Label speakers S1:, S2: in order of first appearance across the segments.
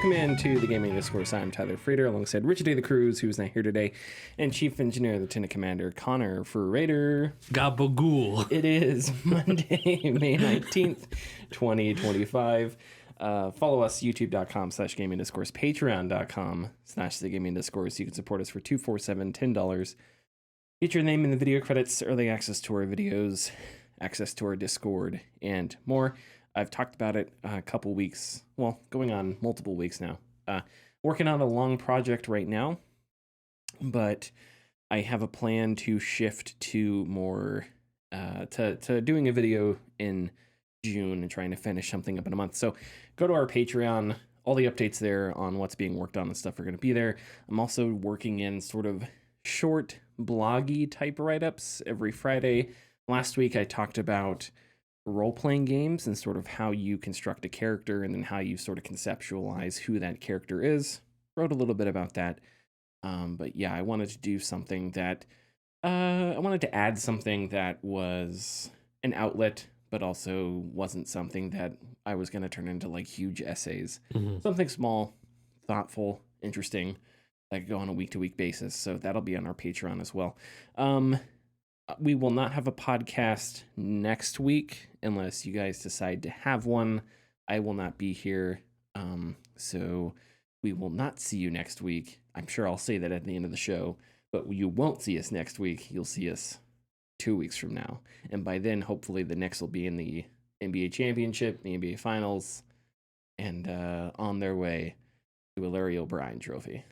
S1: Welcome into the Gaming Discourse. I'm Tyler Frater, alongside Richard A. the Cruz, who's not here today, and Chief Engineer, Lieutenant Commander Connor Frater.
S2: Gabagool.
S1: It is Monday, May 19th, 2025. Follow us, youtube.com/gaming discourse, patreon.com/the gaming discourse. You can support us for $247, $10. Get your name in the video credits, early access to our videos, access to our Discord, and more. I've talked about it a couple weeks, well, going on multiple weeks now. Working on a long project right now, but I have a plan to shift to more, to doing a video in June and trying to finish something up in a month. So go to our Patreon. All the updates there on what's being worked on and stuff are going to be there. I'm also working in sort of short bloggy type write-ups every Friday. Last week I talked about role-playing games and sort of how you construct a character and then how you sort of conceptualize who that character is. Wrote a little bit about that. But yeah, I wanted to do something that I wanted to add something that was an outlet, but also wasn't something that I was going to turn into like huge essays. Mm-hmm. Something small, thoughtful, interesting, that could go on a week-to-week basis. So that'll be on our Patreon as well. We will not have a podcast next week unless you guys decide to have one. I will not be here. So we will not see you next week. I'm sure I'll say that at the end of the show, but you won't see us next week. You'll see us 2 weeks from now. And by then, hopefully the Knicks will be in the NBA championship, the NBA finals, and on their way to a Larry O'Brien trophy.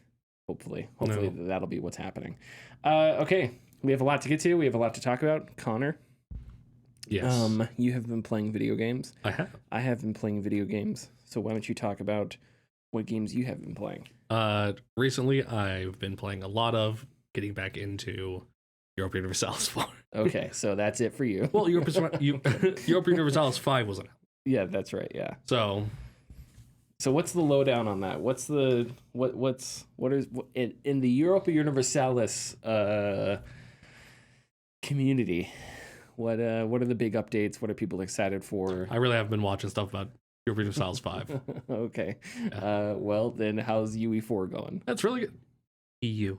S1: Hopefully that'll be what's happening. Okay. We have a lot to get to. We have a lot to talk about. Connor.
S2: Yes.
S1: You have been playing video games.
S2: I have.
S1: I have been playing video games. So why don't you talk about what games you have been playing?
S2: Recently, I've been playing a lot of getting back into Europa Universalis 4.
S1: Okay, so that's it for you.
S2: Well, Europa Universalis 5 wasn't out.
S1: Yeah, that's right. Yeah.
S2: So
S1: what's the lowdown on that? What's the in the Europa Universalis community? What are the big updates? What are people excited for?
S2: I really have been watching stuff about Europa Universalis 5.
S1: Okay. Yeah. Well, then how's UE4 going?
S2: That's really good. EU.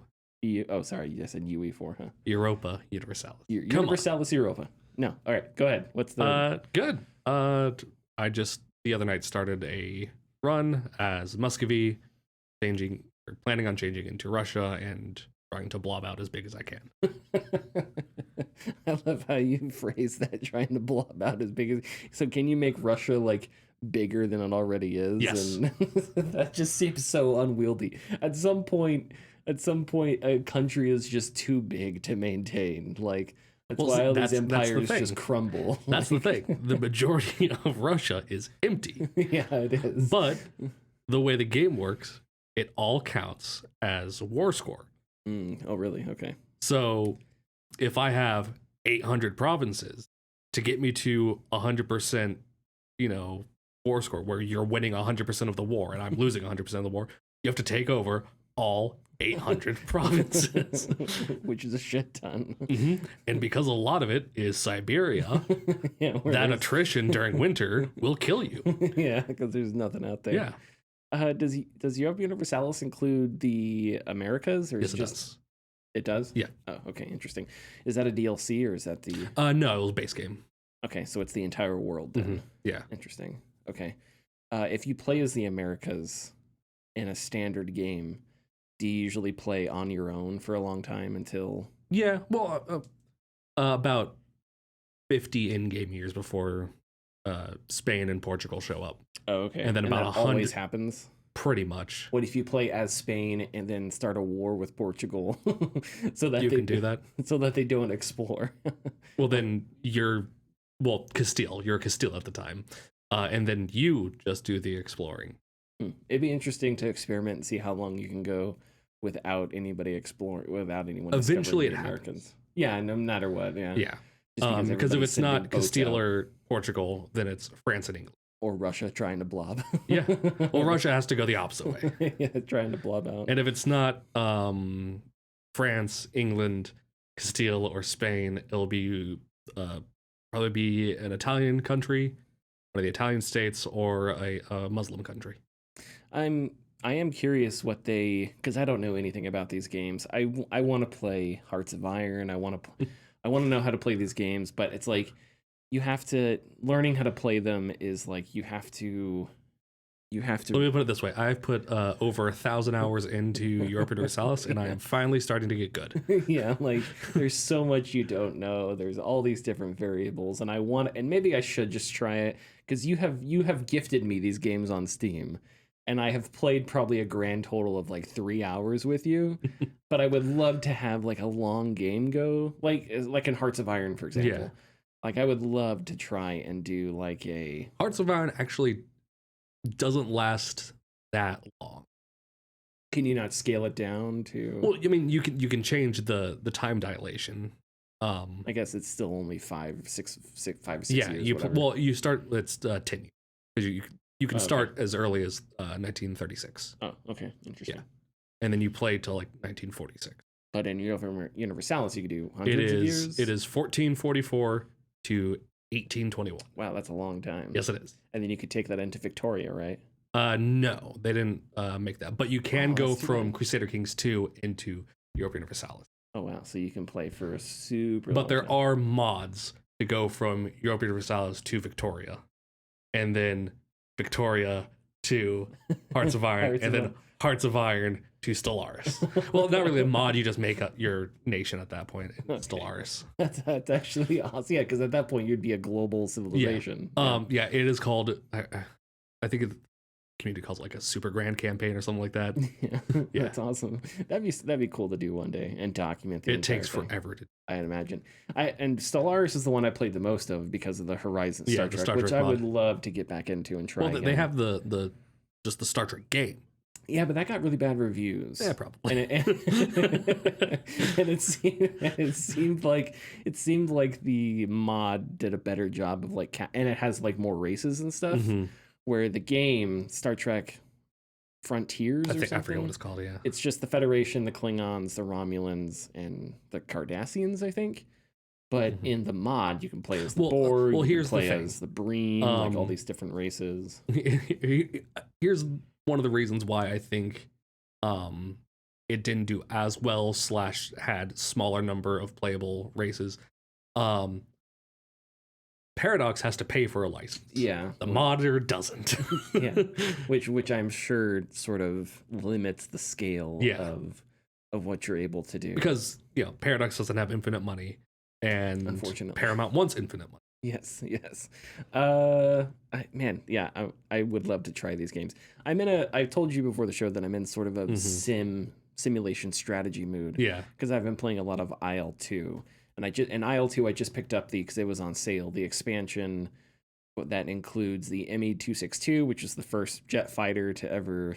S1: Oh, sorry. You said UE4, huh?
S2: Europa Universalis.
S1: Universalis Europa. No. All right. Go ahead. What's the...
S2: Good. I just, the other night, started a run as Muscovy, planning on changing into Russia and trying to blob out as big as I can.
S1: I love how you phrase that, trying to blob out as big as... So can you make Russia, like, bigger than it already is?
S2: Yes.
S1: And that just seems so unwieldy. At some point, a country is just too big to maintain. Like, that's why all these empires just crumble.
S2: That's the thing. The majority of Russia is empty.
S1: Yeah, it is.
S2: But the way the game works, it all counts as war score.
S1: Oh, really? Okay.
S2: So if I have 800 provinces, to get me to 100%, war score, where you're winning 100% of the war and I'm losing 100% of the war, you have to take over all 800 provinces.
S1: Which is a shit ton.
S2: Mm-hmm. And because a lot of it is Siberia, that attrition during winter will kill you.
S1: Yeah, because there's nothing out there.
S2: Yeah.
S1: Does Europa Universalis include the Americas, or
S2: yes,
S1: is
S2: it does?
S1: It does?
S2: Yeah.
S1: Oh, okay, interesting. Is that a DLC or is that the...
S2: No, it was base game.
S1: Okay, so it's the entire world then.
S2: Mm-hmm. Yeah.
S1: Interesting. Okay. If you play as the Americas in a standard game, do you usually play on your own for a long time until...
S2: Yeah, well, about 50 in-game years before Spain and Portugal show up.
S1: Oh, okay.
S2: And then about 100...
S1: always happens?
S2: Pretty much.
S1: What if you play as Spain and then start a war with Portugal? So that
S2: you can do that?
S1: So that they don't explore.
S2: Well, then Castile. You're Castile at the time. And then you just do the exploring.
S1: It'd be interesting to experiment and see how long you can go without anybody exploring, without anyone.
S2: Eventually, it
S1: Americans.
S2: happens.
S1: Yeah, no matter what. Yeah.
S2: Yeah. Because if it's not Castile or Portugal, then it's France and England.
S1: Or Russia trying to blob.
S2: Yeah. Well, Russia has to go the opposite way.
S1: Yeah, trying to blob out.
S2: And if it's not France, England, Castile, or Spain, it'll be probably be an Italian country, one of the Italian states, or a Muslim country.
S1: I'm am curious what they, because I don't know anything about these games. I want to play Hearts of Iron. I want to know how to play these games, but it's like you have to learning how to play them is like you have to.
S2: Let me put it this way: I've put over 1,000 hours into Europa Universalis, and I am finally starting to get good.
S1: Yeah, like there's so much you don't know. There's all these different variables, and and maybe I should just try it because you have gifted me these games on Steam, and I have played probably a grand total of like 3 hours with you. But I would love to have like a long game go, like in Hearts of Iron, for example.
S2: Yeah.
S1: Like I would love to try and do like a
S2: Hearts of Iron actually doesn't last that long.
S1: Can you not scale it down to?
S2: Well, I mean, you can change the time dilation.
S1: I guess it's still only 5 or 6
S2: yeah,
S1: years.
S2: You start. It's 10 years because you can start as early as 1936.
S1: Oh, okay, interesting.
S2: Yeah, and then you play till like 1946.
S1: But in Universalis, you could do hundreds of years.
S2: It is 1444 to 1821.
S1: Wow, that's a long time.
S2: Yes, it is.
S1: And then you could take that into Victoria, right?
S2: No, they didn't make that. But you can go from Crusader Kings 2 into Europa Universalis.
S1: Oh, wow. So you can play for a super
S2: But
S1: long
S2: there
S1: time.
S2: are mods to go from Europa Universalis to Victoria. And then Victoria to Hearts of Iron. and then Hearts of Iron to Stellaris. Well, not really a mod. You just make up your nation at that point in Stellaris.
S1: That's actually awesome. Yeah, because at that point, you'd be a global civilization.
S2: Yeah, it is called... I think the community calls it like a super grand campaign or something like that.
S1: Yeah, that's awesome. That'd be cool to do one day and document the
S2: It takes
S1: thing.
S2: forever to.
S1: I'd imagine. And Stellaris is the one I played the most of because of the Horizon Star Trek, which I would love to get back into and try.
S2: Well, they have the just the Star Trek game.
S1: Yeah, but that got really bad reviews.
S2: Yeah, probably.
S1: And it seemed like the mod did a better job of like, and it has like more races and stuff.
S2: Mm-hmm.
S1: Where the game Star Trek Frontiers, I forget
S2: what it's called. Yeah,
S1: it's just the Federation, the Klingons, the Romulans, and the Cardassians, I think. But in the mod, you can play as the Borg.
S2: Well, here's
S1: play
S2: the thing.
S1: as the Breen, like all these different races.
S2: Here's one of the reasons why I think it didn't do as well / had smaller number of playable races. Paradox has to pay for a license.
S1: Yeah.
S2: The modder doesn't.
S1: Yeah. Which I'm sure sort of limits the scale of what you're able to do.
S2: Because, Paradox doesn't have infinite money, and
S1: unfortunately
S2: Paramount wants infinite money.
S1: Yes. I would love to try these games. I told you before the show that I'm in sort of a simulation strategy mood.
S2: Yeah.
S1: Because I've been playing a lot of IL-2. And IL-2 I just picked up because it was on sale. The expansion that includes the Me-262, which is the first jet fighter to ever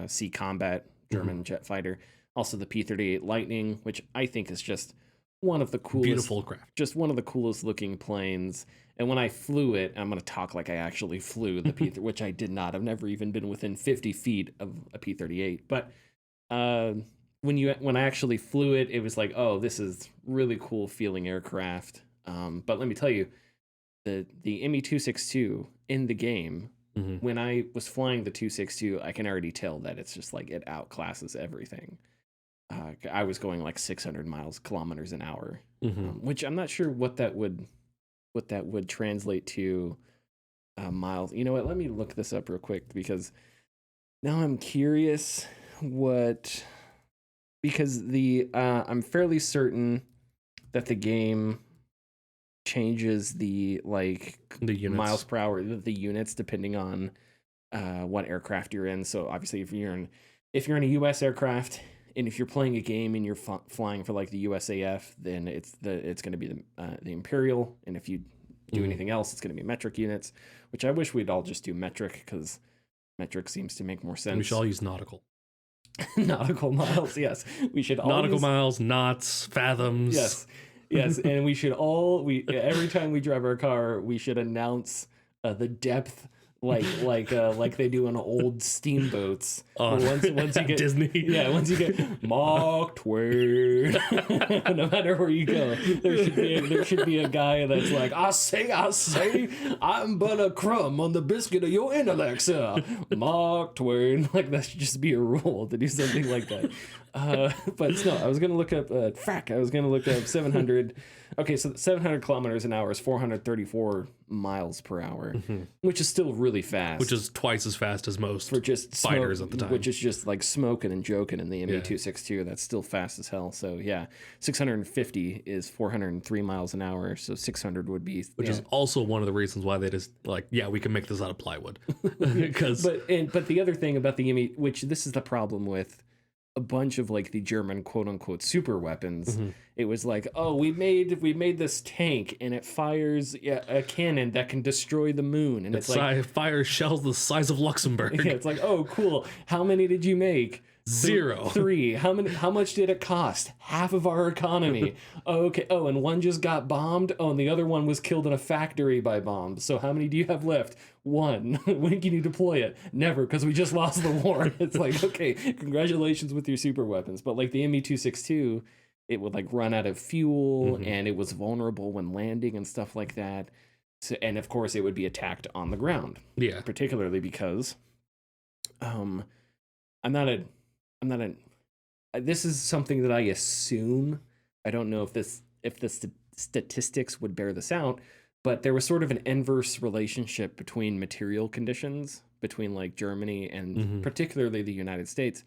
S1: see combat, German jet fighter. Also the P-38 Lightning, which I think is just one of the coolest,
S2: beautiful craft,
S1: just one of the coolest looking planes. And when I flew it, I'm going to talk like I actually flew the P-38, which I did not. I've never even been within 50 feet of a P-38, but when I actually flew it, it was like, oh, this is really cool feeling aircraft. But let me tell you, the Me-262 in the game, when I was flying the 262, I can already tell that it's just like it outclasses everything. I was going like 600 kilometers an hour, which I'm not sure what that would translate to miles. You know what? Let me look this up real quick because now I'm curious because I'm fairly certain that the game changes the
S2: units.
S1: Miles per hour, the units, depending on what aircraft you're in. So obviously, if you're in a U.S. aircraft and if you're playing a game and you're flying for like the USAF, then it's going to be the Imperial, and if you do anything else, it's going to be metric units. Which I wish we'd all just do metric because metric seems to make more sense.
S2: We should all use nautical.
S1: Nautical miles, yes. We should all
S2: nautical miles, knots, fathoms.
S1: Yes, and we should every time we drive our car, we should announce the depth, like they do on old steamboats.
S2: Oh,
S1: Once you get
S2: Disney.
S1: Yeah, once you get Mark Twain, no matter where you go, there should be a guy that's like, I say, I'm but a crumb on the biscuit of your intellect, sir. Mark Twain. Like, that should just be a rule to do something like that. But no, I was gonna look up 700. Okay, so 700 kilometers an hour is 434 miles per hour, which is still really fast.
S2: Which is twice as fast as most
S1: for just
S2: fighters at the time.
S1: Which is just like smoking and joking in the ME-262. That's still fast as hell. So yeah, 650 is 403 miles an hour. So 600 would be.
S2: Which is also one of the reasons why they just like, yeah, we can make this out of plywood. Because
S1: but the other thing about the ME, which this is the problem with a bunch of like the German quote unquote super weapons. It was like, oh, we made this tank and it fires a cannon that can destroy the moon, and it's like
S2: fires shells the size of Luxembourg.
S1: Yeah, it's like, oh, cool. How many did you make?
S2: 0.
S1: 3. How much did it cost? Half of our economy. Oh, okay. Oh, and one just got bombed. Oh, and the other one was killed in a factory by bombs. So how many do you have left? 1. When can you deploy it? Never, because we just lost the war. It's like, okay, congratulations with your super weapons. But like the ME-262, it would like run out of fuel, and it was vulnerable when landing and stuff like that. So, and of course, it would be attacked on the ground.
S2: Yeah.
S1: Particularly because, this is something that I assume. I don't know if the statistics would bear this out, but there was sort of an inverse relationship between material conditions between like Germany and particularly the United States,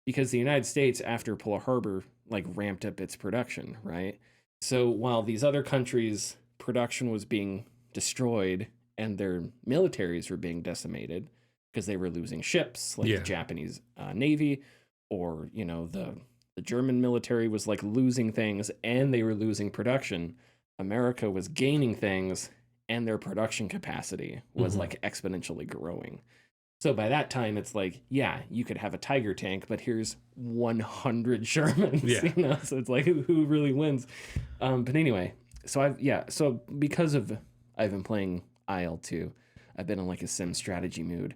S1: because the United States after Pearl Harbor like ramped up its production, right? So while these other countries' production was being destroyed and their militaries were being decimated because they were losing ships, like the Japanese Navy, or the German military was like losing things and they were losing production. America was gaining things and their production capacity was like exponentially growing. So by that time, it's like, yeah, you could have a Tiger tank, but here's 100 Shermans.
S2: Yeah.
S1: So it's like, who really wins? But anyway, so because I've been playing IL-2, I've been in like a sim strategy mood,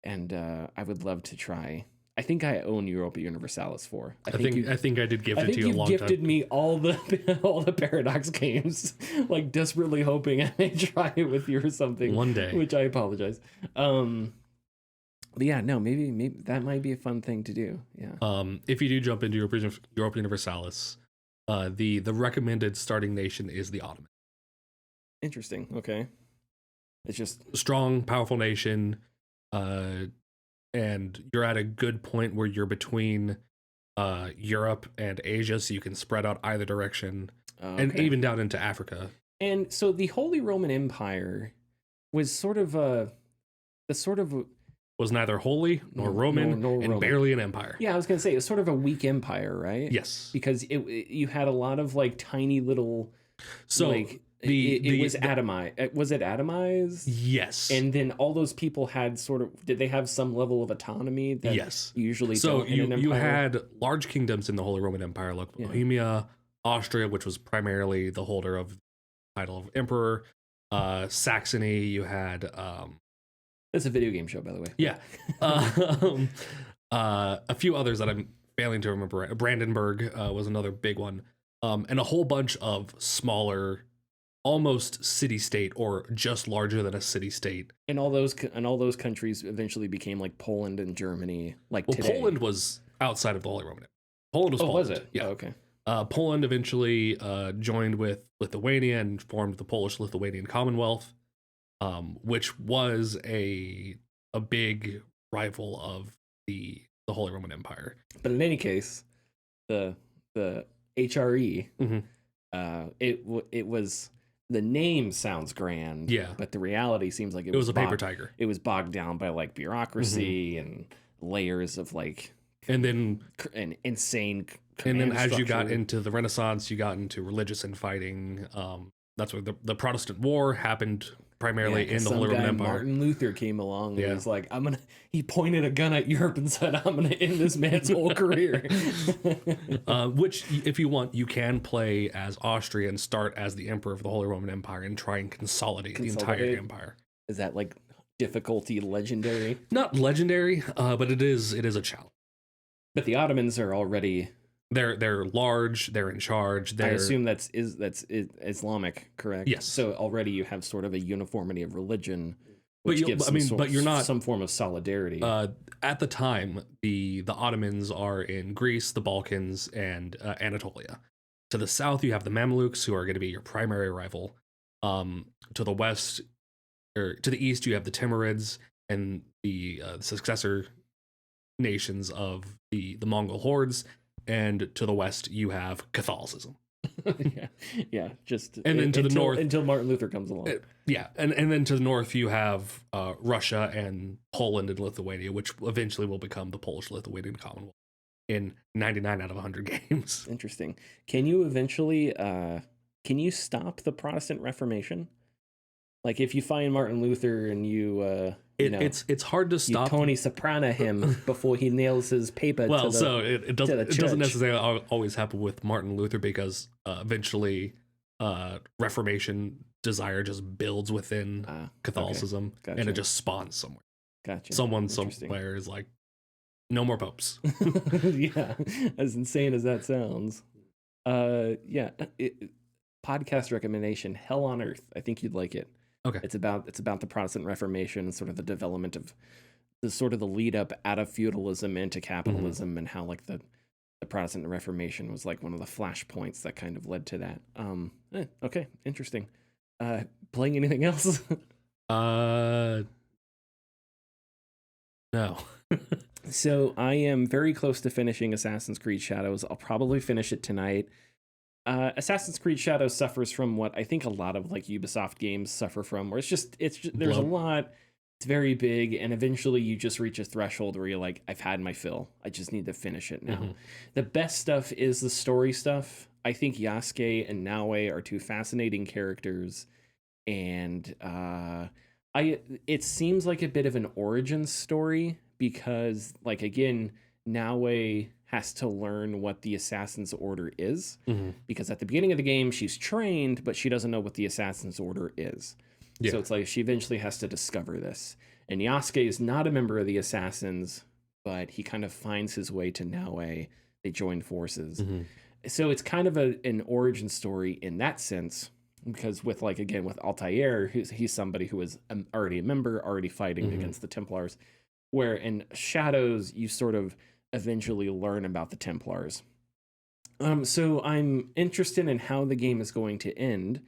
S1: and I would love to try. I think I own Europa Universalis 4.
S2: I think I did gift it to you a long time.
S1: You gifted me all the Paradox games, like desperately hoping I may try it with you or something.
S2: One day.
S1: Which I apologize. But yeah, no, maybe that might be a fun thing to do. Yeah.
S2: If you do jump into Europa Universalis, the recommended starting nation is the Ottoman.
S1: Interesting. Okay. It's just
S2: strong, powerful nation. And you're at a good point where you're between Europe and Asia, so you can spread out either direction, and even down into Africa.
S1: And so the Holy Roman Empire was
S2: was neither holy nor Roman,
S1: nor
S2: and
S1: Roman.
S2: Barely an empire.
S1: Yeah, I was gonna say it was sort of a weak empire, right?
S2: Yes,
S1: because you had a lot of like tiny little.
S2: So
S1: like, it was atomized. Was it atomized?
S2: Yes.
S1: And then all those people had did they have some level of autonomy? That
S2: yes.
S1: Usually.
S2: So you had large kingdoms in the Holy Roman Empire, like Bohemia, Austria, which was primarily the holder of the title of emperor. Saxony, you had.
S1: It's a video game show, by the way.
S2: Yeah. A few others that I'm failing to remember. Brandenburg was another big one. And a whole bunch of smaller, almost city-state or just larger than a city-state.
S1: And all those countries eventually became like Poland and Germany. Today.
S2: Poland was outside of the Holy Roman Empire. Poland was Poland.
S1: Was it?
S2: Yeah.
S1: Oh, okay.
S2: Poland eventually joined with Lithuania and formed the Polish-Lithuanian Commonwealth, which was a big rival of the Holy Roman Empire.
S1: But in any case, the HRE, it was, the name sounds grand, but the reality seems like it was
S2: a paper tiger.
S1: It was bogged down by like bureaucracy and layers of like,
S2: and then
S1: an insane
S2: and then as
S1: structure.
S2: you got into the Renaissance, you got into religious infighting. That's where the Protestant War happened primarily in the Holy Roman Empire.
S1: Martin Luther came along and was like, he pointed a gun at Europe and said, I'm going to end this man's whole career.
S2: Which, if you want, you can play as Austria and start as the emperor of the Holy Roman Empire and try and consolidate the entire empire.
S1: Is that like difficulty legendary.
S2: Not legendary, but it is a challenge.
S1: But the Ottomans are already.
S2: They're large. They're in charge.
S1: I assume that's Islamic, correct?
S2: Yes.
S1: So already you have sort of a uniformity of religion,
S2: But
S1: which gives
S2: you're not
S1: some form of solidarity.
S2: At the time, the Ottomans are in Greece, the Balkans, and Anatolia. To the south, you have the Mamelukes, who are going to be your primary rival. To the west, or to the east, you have the Timurids and the successor nations of the Mongol hordes. And to the west, you have Catholicism.
S1: yeah. Just
S2: and then to the north,
S1: until Martin Luther comes along.
S2: And then to the north, you have Russia and Poland and Lithuania, which eventually will become the Polish-Lithuanian Commonwealth in 99 out of 100 games.
S1: Interesting. Can you eventually can you stop the Protestant Reformation? Like if you find Martin Luther and
S2: it's hard to stop.
S1: Tony Soprano him before he nails his paper.
S2: It doesn't necessarily always happen with Martin Luther, because eventually Reformation desire just builds within Catholicism,
S1: okay. Gotcha.
S2: and it just spawns somewhere.
S1: Gotcha.
S2: Someone somewhere is like, no more popes.
S1: Yeah, as insane as that sounds. Podcast recommendation: Hell on Earth. I think you'd like it.
S2: Okay.
S1: It's about the Protestant Reformation and sort of the development of the lead up out of feudalism into capitalism, and how like the Protestant Reformation was like one of the flashpoints that kind of led to that. Okay, interesting. Playing anything else?
S2: No.
S1: So I am very close to finishing Assassin's Creed Shadows. I'll probably finish it tonight. Assassin's Creed Shadows suffers from what I think a lot of like Ubisoft games suffer from, where it's just there's a lot, it's very big, and eventually you just reach a threshold where you're like, I've had my fill. I just need to finish it now. Mm-hmm. The best stuff is the story stuff. I think Yasuke and Naoe are two fascinating characters, and it seems like a bit of an origin story, because like again, Naoe has to learn what the Assassin's Order is, because at the beginning of the game she's trained, but she doesn't know what the Assassin's Order is. So it's like she eventually has to discover this. And Yasuke is not a member of the Assassins, but he kind of finds his way to Naoe. They join forces. So it's kind of an origin story in that sense, because with like again with Altair, he's somebody who is already a member, already fighting against the Templars, where in Shadows you sort of eventually learn about the Templars. So I'm interested in how the game is going to end,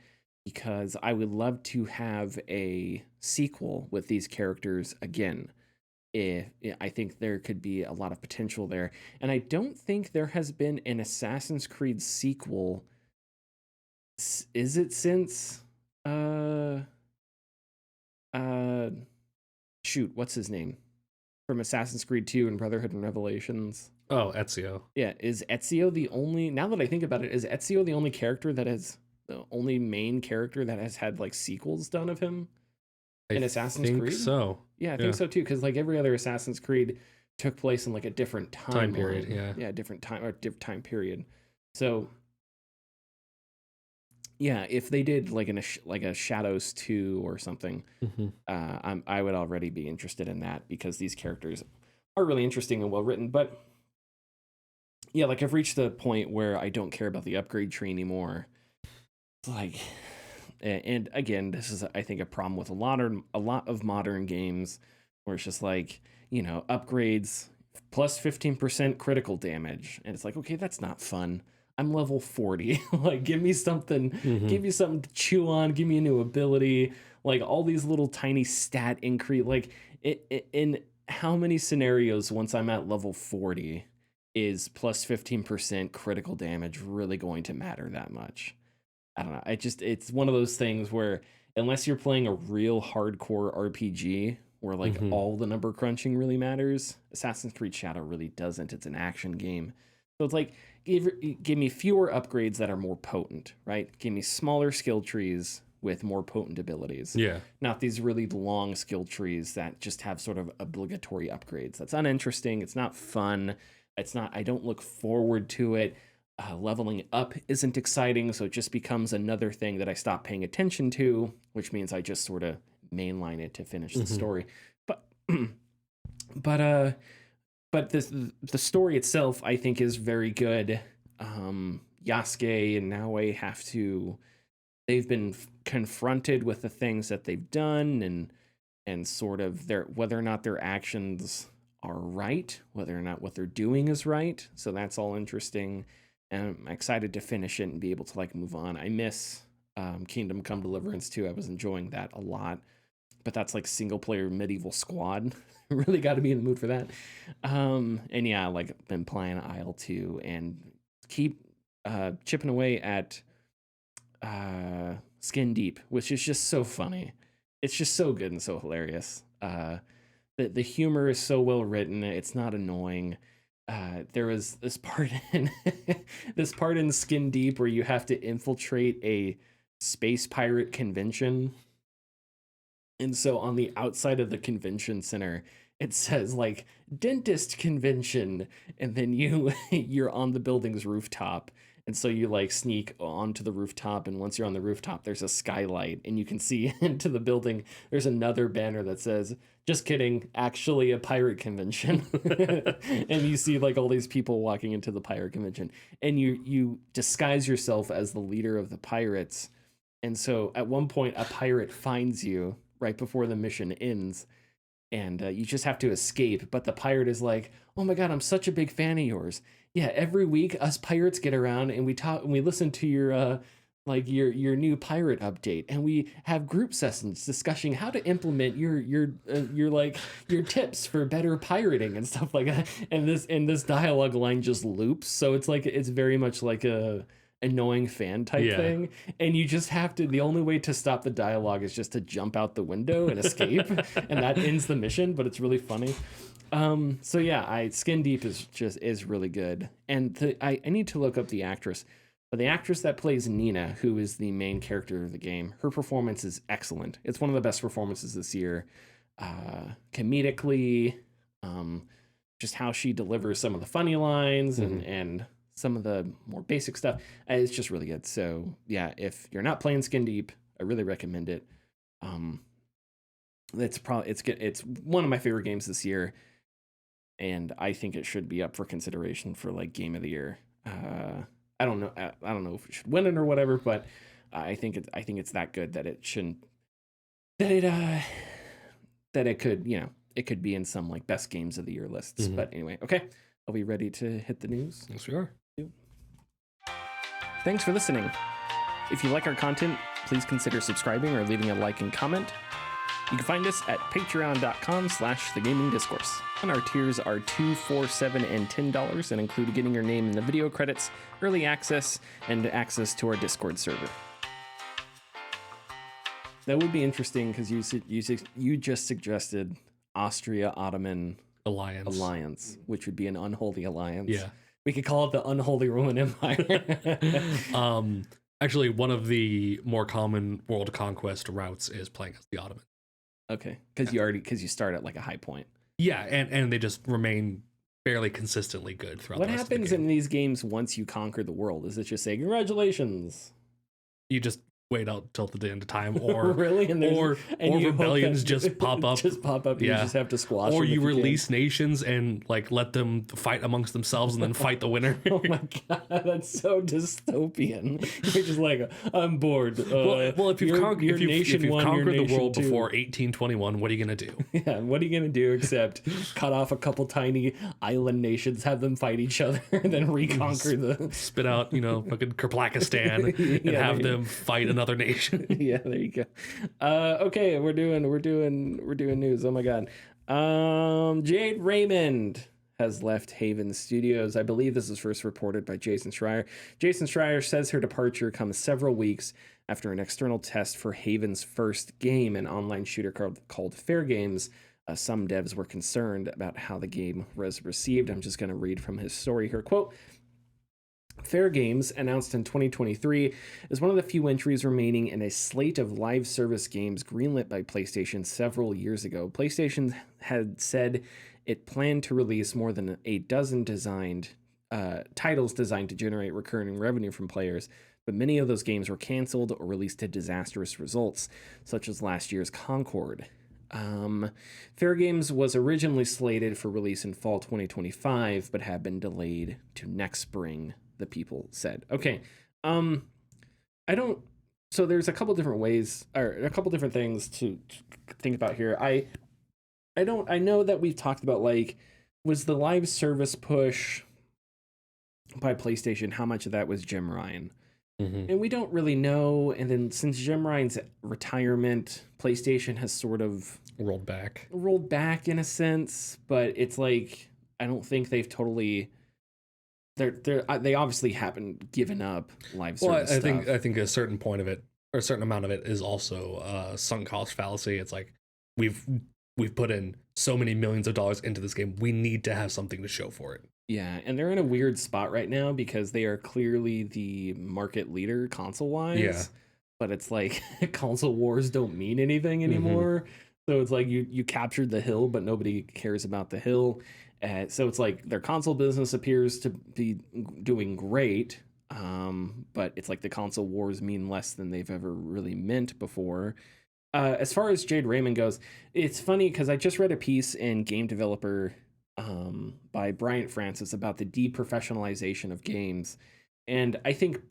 S1: because I would love to have a sequel with these characters again. I think there could be a lot of potential there. And I don't think there has been an Assassin's Creed sequel. Is it since what's his name? From Assassin's Creed 2 and Brotherhood and Revelations.
S2: Oh, Ezio.
S1: Yeah, is Ezio the only, now that I think about it, is Ezio the only character that has, the only main character that has had like sequels done of him in Assassin's Creed?
S2: I think so.
S1: Yeah, I think so too, because like every other Assassin's Creed took place in like a different time
S2: period.
S1: Different time period. So yeah, if they did like a Shadows 2 or something, I would already be interested in that, because these characters are really interesting and well written. But yeah, like I've reached the point where I don't care about the upgrade tree anymore. Like, and again, this is I think a problem with a lot of modern games, where it's just like, upgrades plus 15% critical damage, and it's like, okay, that's not fun. I'm level 40. Like, give me something, give me something to chew on. Give me a new ability. Like all these little tiny stat increase. Like in how many scenarios once I'm at level 40 is plus 15% critical damage really going to matter that much? I don't know. It's one of those things where unless you're playing a real hardcore RPG where like all the number crunching really matters, Assassin's Creed Shadow really doesn't. It's an action game. So it's like, give me fewer upgrades that are more potent, right? Give me smaller skill trees with more potent abilities.
S2: Yeah.
S1: Not these really long skill trees that just have sort of obligatory upgrades. That's uninteresting. It's not fun. I don't look forward to it. Leveling up isn't exciting, so it just becomes another thing that I stop paying attention to, which means I just sort of mainline it to finish the story. But but the story itself, I think, is very good. Yasuke and Naoe they've been confronted with the things that they've done, and sort of whether or not their actions are right, whether or not what they're doing is right. So that's all interesting, and I'm excited to finish it and be able to like move on. I miss Kingdom Come Deliverance too. I was enjoying that a lot, but that's like single player medieval squad. Really got to be in the mood for that. And yeah, like been playing Isle 2 and keep chipping away at Skin Deep, which is just so funny. It's just so good and so hilarious. The humor is so well written. It's not annoying. There was this part in Skin Deep where you have to infiltrate a space pirate convention. And so on the outside of the convention center, it says like dentist convention, and then you're on the building's rooftop. And so you like sneak onto the rooftop, and once you're on the rooftop, there's a skylight, and you can see into the building. There's another banner that says, "Just kidding, actually a pirate convention." And you see like all these people walking into the pirate convention, and you disguise yourself as the leader of the pirates. And so at one point, a pirate finds you right before the mission ends, and you just have to escape. But the pirate is like, "Oh my God, I'm such a big fan of yours. Yeah, every week us pirates get around and we talk and we listen to your your new pirate update, and we have group sessions discussing how to implement your tips for better pirating and stuff like that." And this dialogue line just loops, so it's very much like a annoying fan type thing, and you just have to, the only way to stop the dialogue is just to jump out the window and escape, and that ends the mission. But it's really funny. So yeah, Skin Deep is really good, and I need to look up the actress, but the actress that plays Nina, who is the main character of the game, her performance is excellent. It's one of the best performances this year, comedically, just how she delivers some of the funny lines and some of the more basic stuff. It's just really good. So yeah, if you're not playing Skin Deep, I really recommend it. It's one of my favorite games this year, and I think it should be up for consideration for like Game of the Year. I don't know if it should win it or whatever, but I think it's that good that it shouldn't, that it could, it could be in some like best games of the year lists. But anyway, okay, are we ready to hit the news?
S2: Yes, we are.
S1: Thanks for listening. If you like our content, please consider subscribing or leaving a like and comment. You can find us at patreon.com/thegamingdiscourse. And our tiers are $2, $4, $7, and $10, and include getting your name in the video credits, early access, and access to our Discord server. That would be interesting because you just suggested Austria-Ottoman alliance, which would be an unholy alliance.
S2: Yeah.
S1: We could call it the Unholy Roman Empire.
S2: Actually, one of the more common world conquest routes is playing as the Ottomans.
S1: Okay, because you start at like a high point.
S2: Yeah, and they just remain fairly consistently good throughout.
S1: What
S2: the rest
S1: happens
S2: of the game.
S1: in these games once you conquer the world? Is it just say congratulations?
S2: You just wait out till the end of time, or
S1: really, or
S2: rebellions just pop up.
S1: Just pop up. And you just have to squash.
S2: Or
S1: them
S2: you release nations and like let them fight amongst themselves and then fight the winner.
S1: Oh my God, that's so dystopian. You're just like, I'm bored.
S2: Well, if you've conquered the world
S1: too.
S2: before 1821, what are you gonna do?
S1: Yeah, what are you gonna do except cut off a couple tiny island nations, have them fight each other, and then reconquer the
S2: spit out, fucking Kerplakistan and have them fight another nation.
S1: Yeah, there you go. Okay, we're doing news. Oh my God. Jade Raymond has left Haven Studios. I believe this is first reported by Jason Schreier. Jason Schreier says her departure comes several weeks after an external test for Haven's first game, an online shooter called Fair Games. Some devs were concerned about how the game was received. I'm just going to read from his story here. Quote, Fair Games, announced in 2023, is one of the few entries remaining in a slate of live service games greenlit by PlayStation several years ago. PlayStation had said it planned to release more than a dozen designed titles designed to generate recurring revenue from players, but many of those games were canceled or released to disastrous results, such as last year's Concord. Fair Games was originally slated for release in fall 2025, but have been delayed to next spring, the people said. Okay. I don't. So there's a couple different ways, or a couple different things to think about here. I know that we've talked about, like, was the live service push by PlayStation, how much of that was Jim Ryan? And we don't really know. And then since Jim Ryan's retirement, PlayStation has sort of
S2: rolled back
S1: in a sense, but it's like, I don't think they've totally. They obviously haven't given up live service.
S2: Well, I think a certain point of it, or a certain amount of it, is also sunk cost fallacy. It's like we've put in so many millions of dollars into this game. We need to have something to show for it.
S1: Yeah, and they're in a weird spot right now because they are clearly the market leader console-wise.
S2: Yeah.
S1: But it's like console wars don't mean anything anymore. So it's like you captured the hill, but nobody cares about the hill. So it's like their console business appears to be doing great, but it's like the console wars mean less than they've ever really meant before. As far as Jade Raymond goes, it's funny because I just read a piece in Game Developer by Bryant Francis about the deprofessionalization of games. And I think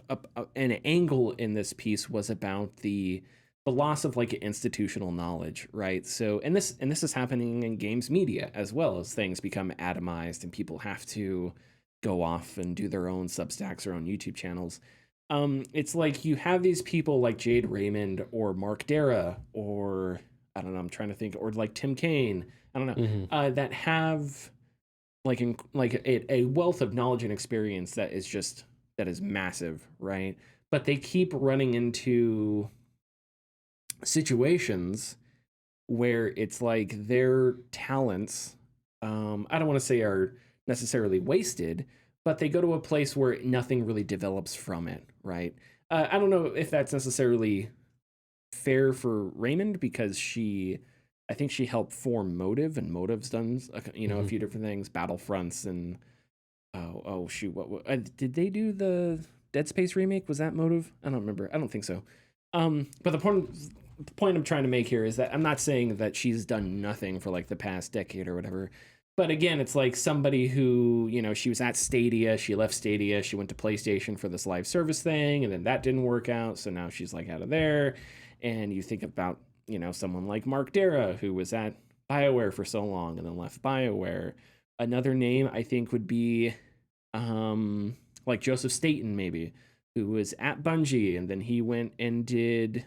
S1: an angle in this piece was about the loss of like institutional knowledge, right? So, and this is happening in games media as well, as things become atomized and people have to go off and do their own Substacks or own YouTube channels. It's like you have these people like Jade Raymond or Mark Dara, or I don't know, I'm trying to think, or like Tim Kaine, I don't know, that have a wealth of knowledge and experience that is massive, right? But they keep running into situations where it's like their talents, I don't want to say are necessarily wasted, but they go to a place where nothing really develops from it, right? I don't know if that's necessarily fair for Raymond, because I think she helped form Motive, and Motive's done a few different things, Battlefronts, and oh shoot, what did they do? The Dead Space remake, was that Motive? I don't remember. I don't think so. But the point I'm trying to make here is that I'm not saying that she's done nothing for like the past decade or whatever. But again, it's like somebody who, she was at Stadia, she left Stadia, she went to PlayStation for this live service thing, and then that didn't work out, so now she's like out of there. And you think about, someone like Mark Dara, who was at BioWare for so long and then left BioWare. Another name I think would be like Joseph Staten, maybe, who was at Bungie, and then he went and did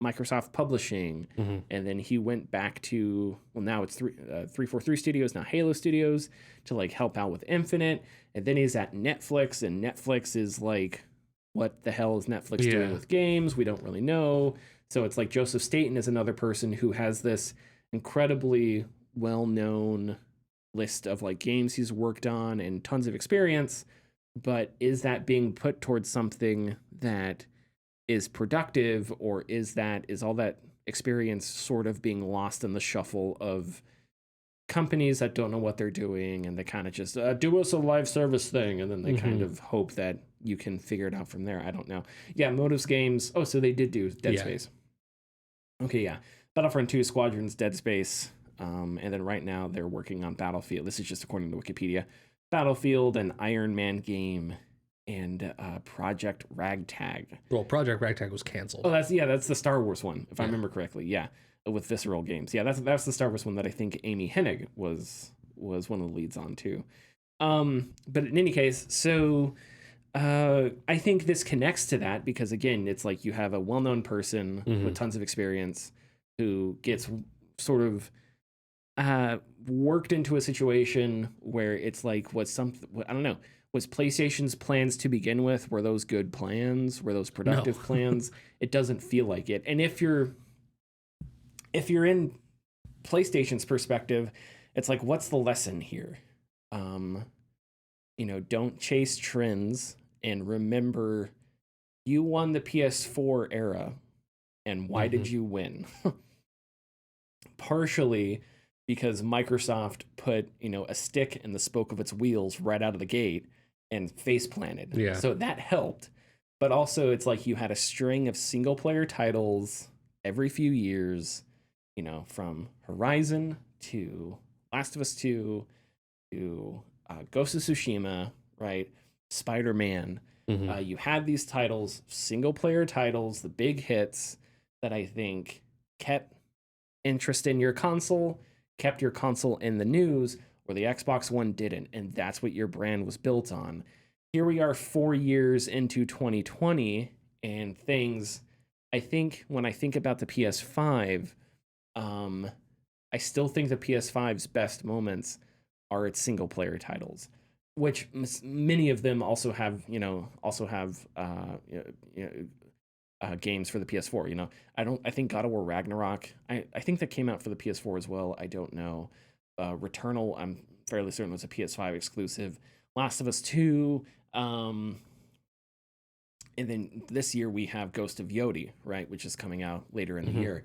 S1: Microsoft Publishing, and then he went back to, well, now it's 343 Studios, now Halo Studios, to like help out with Infinite, and then he's at Netflix, and Netflix is like, what the hell is Netflix doing with games? We don't really know. So it's like Joseph Staten is another person who has this incredibly well-known list of like games he's worked on and tons of experience, but is that being put towards something that is productive, or is all that experience sort of being lost in the shuffle of companies that don't know what they're doing, and they kind of just do us a live service thing, and then they kind of hope that you can figure it out from there. I don't know. Yeah, Motive's games. Oh, so they did do Dead Space. Okay, yeah. Battlefront 2, Squadrons, Dead Space, and then right now they're working on Battlefield. This is just according to Wikipedia. Battlefield, an Iron Man game, and Project Ragtag.
S2: Well, Project Ragtag was canceled.
S1: Oh, that's the Star Wars one, if I remember correctly. Yeah, with Visceral Games. Yeah, that's the Star Wars one that I think Amy Hennig was one of the leads on too. But in any case, so I think this connects to that because again, it's like you have a well-known person with tons of experience who gets sort of worked into a situation where it's like, I don't know. Was PlayStation's plans to begin with, were those good plans? Were those productive plans? It doesn't feel like it. And if you're in PlayStation's perspective, it's like, what's the lesson here? Don't chase trends, and remember you won the PS4 era. And why did you win? Partially because Microsoft put, a stick in the spoke of its wheels right out of the gate and face planted.
S2: Yeah.
S1: So that helped. But also, it's like you had a string of single player titles every few years, you know, from Horizon to Last of Us 2 to Ghost of Tsushima, right? Spider-Man. You had these titles, single player titles, the big hits that I think kept interest in your console, kept your console in the news, where the Xbox One didn't. And that's what your brand was built on. Here we are 4 years into 2020, and things, I think, when I think about the PS5, I still think the PS5's best moments are its single player titles, which many of them also have, games for the PS4. You know, I think God of War Ragnarok, I think that came out for the PS4 as well. I don't know. Returnal, I'm fairly certain was a PS5 exclusive. Last of Us 2, and then this year we have Ghost of Yodi, right, which is coming out later in the year.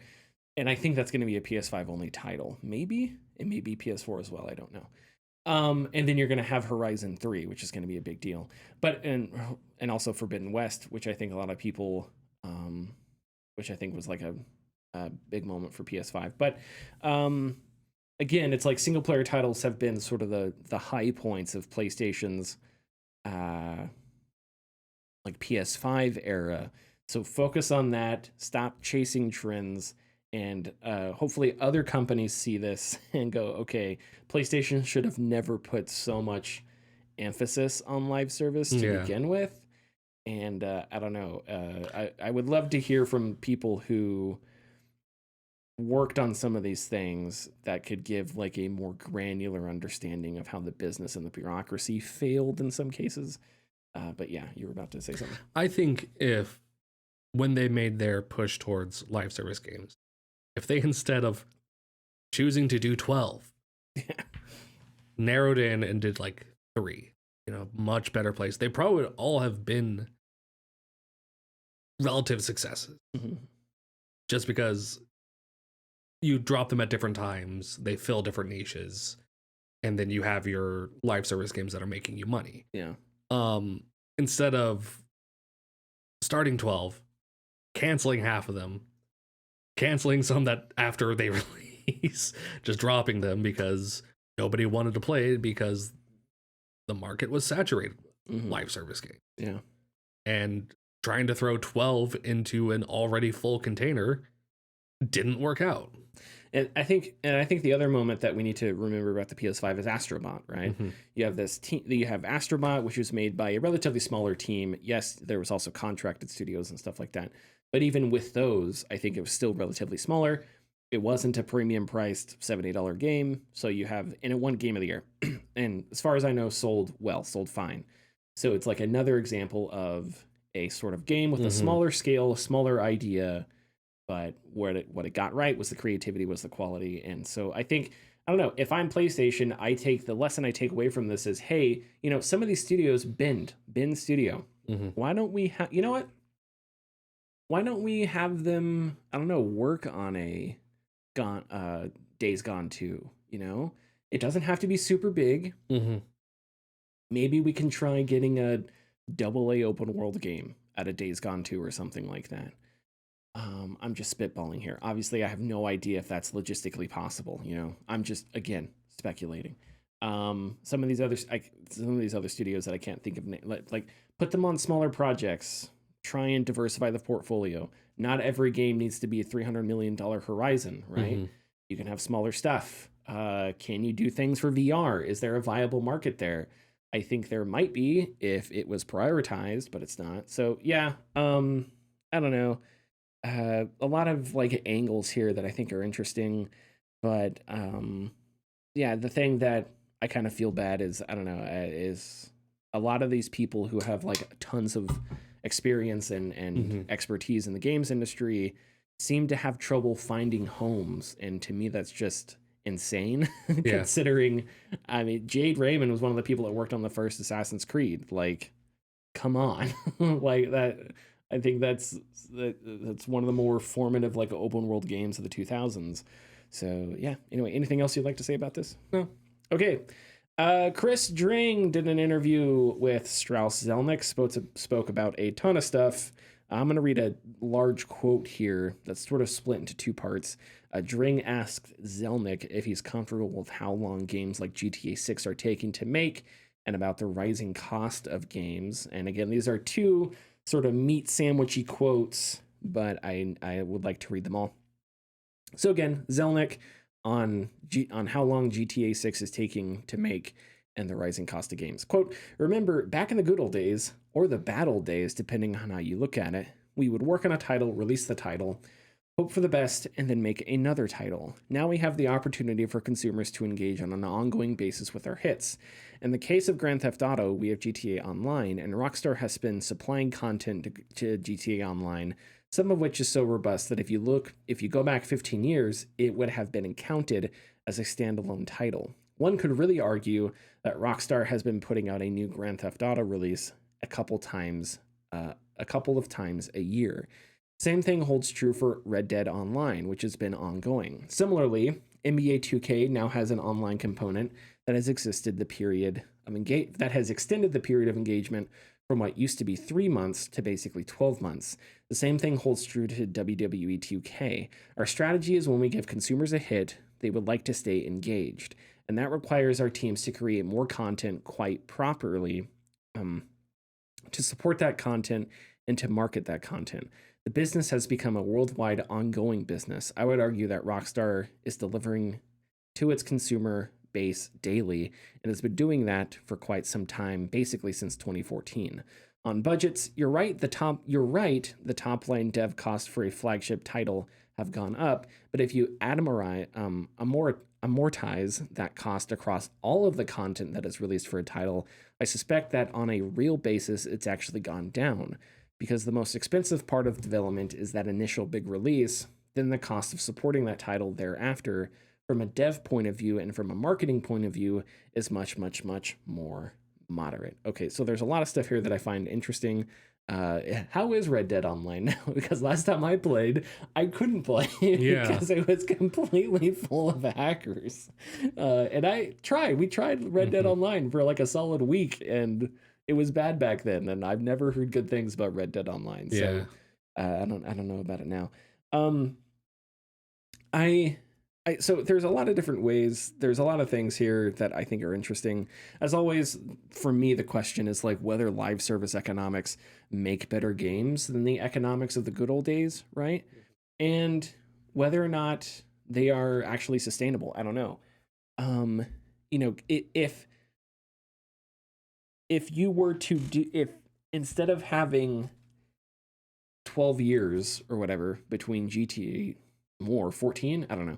S1: And I think that's going to be a PS5 only title. Maybe it may be PS4 as well. I don't know. And then you're going to have Horizon 3, which is going to be a big deal. But and also Forbidden West, which I think a lot of people, which I think was like a big moment for PS5. But again, it's like single player titles have been sort of the high points of PlayStation's like PS5 era. So focus on that. Stop chasing trends. And hopefully other companies see this and go, okay, PlayStation should have never put so much emphasis on live service to begin with. And I don't know. I would love to hear from people who worked on some of these things that could give like a more granular understanding of how the business and the bureaucracy failed in some cases. But yeah, you were about to say something.
S2: I think when they made their push towards live service games, if they, instead of choosing to do 12, narrowed in and did like 3, much better place, they probably would all have been relative successes. Just because you drop them at different times, they fill different niches, and then you have your live service games that are making you money.
S1: Yeah.
S2: Instead of starting 12, canceling half of them, canceling some that after they release, just dropping them because nobody wanted to play it because the market was saturated with live service games.
S1: Yeah.
S2: And trying to throw 12 into an already full container didn't work out.
S1: And I think the other moment that we need to remember about the PS5 is Astrobot, right? You have this team. You have Astrobot, which was made by a relatively smaller team. Yes, there was also contracted studios and stuff like that. But even with those, I think it was still relatively smaller. It wasn't a premium priced $70 game. So you have, and it won Game of the Year. And as far as I know, sold fine. So it's like another example of a sort of game with a smaller scale, smaller idea. But what it got right was the creativity, was the quality. And so I think, I don't know, if I'm PlayStation, the lesson I take away from this is, hey, some of these studios bend studio. Why don't we have, what? Why don't we have them, I don't know, work on a Days Gone 2, It doesn't have to be super big. Maybe we can try getting a AA open world game at a Days Gone 2 or something like that. I'm just spitballing here. Obviously, I have no idea if that's logistically possible. I'm just, again, speculating. Some of these other studios that I can't think of, like put them on smaller projects. Try and diversify the portfolio. Not every game needs to be a $300 million Horizon, right? You can have smaller stuff. Can you do things for VR? Is there a viable market there? I think there might be if it was prioritized, but it's not. So yeah, I don't know. A lot of like angles here that I think are interesting, but yeah, the thing that I kind of feel bad is, I don't know, is a lot of these people who have like tons of experience and expertise in the games industry seem to have trouble finding homes, and to me that's just insane. Considering, I mean, Jade Raymond was one of the people that worked on the first Assassin's Creed. Like, come on. Like that, I think that's one of the more formative like open world games of the 2000s. So yeah, anyway, anything else you'd like to say about this? No. Okay. Chris Dring did an interview with Strauss Zelnick, spoke about a ton of stuff. I'm going to read a large quote here that's sort of split into two parts. Dring asked Zelnick if he's comfortable with how long games like GTA 6 are taking to make and about the rising cost of games. And again, these are two sort of meat sandwichy quotes, but I would like to read them all. So again, Zelnick on how long GTA 6 is taking to make and the rising cost of games. Quote, remember, back in the good old days, or the bad old days, depending on how you look at it, we would work on a title, release the title, hope for the best, and then make another title. Now we have the opportunity for consumers to engage on an ongoing basis with our hits. In the case of Grand Theft Auto, we have GTA Online, and Rockstar has been supplying content to GTA Online, some of which is so robust that if you go back 15 years, it would have been counted as a standalone title. One could really argue that Rockstar has been putting out a new Grand Theft Auto release a couple of times a year. Same thing holds true for Red Dead Online, which has been ongoing. Similarly, NBA 2K now has an online component that has extended the period of engagement from what used to be 3 months to basically 12 months. The same thing holds true to WWE 2K. Our strategy is when we give consumers a hit, they would like to stay engaged. And that requires our teams to create more content quite properly to support that content and to market that content. The business has become a worldwide ongoing business. I would argue that Rockstar is delivering to its consumer base daily and has been doing that for quite some time, basically since 2014. On budgets, you're right, the top line dev costs for a flagship title have gone up, but if you amortize that cost across all of the content that is released for a title, I suspect that on a real basis, it's actually gone down, because the most expensive part of development is that initial big release, then the cost of supporting that title thereafter, from a dev point of view and from a marketing point of view, is much, much, much more moderate. Okay, so there's a lot of stuff here that I find interesting. How is Red Dead Online now? Because last time I played, I couldn't play because it was completely full of hackers. And we tried Red Dead Online for like a solid week, and it was bad back then. And I've never heard good things about Red Dead Online. So I don't know about it now. So there's a lot of different ways. There's a lot of things here that I think are interesting. As always, for me, the question is like whether live service economics make better games than the economics of the good old days, right? And whether or not they are actually sustainable. I don't know. If you were to if instead of having 12 years or whatever between GTA, more 14, I don't know,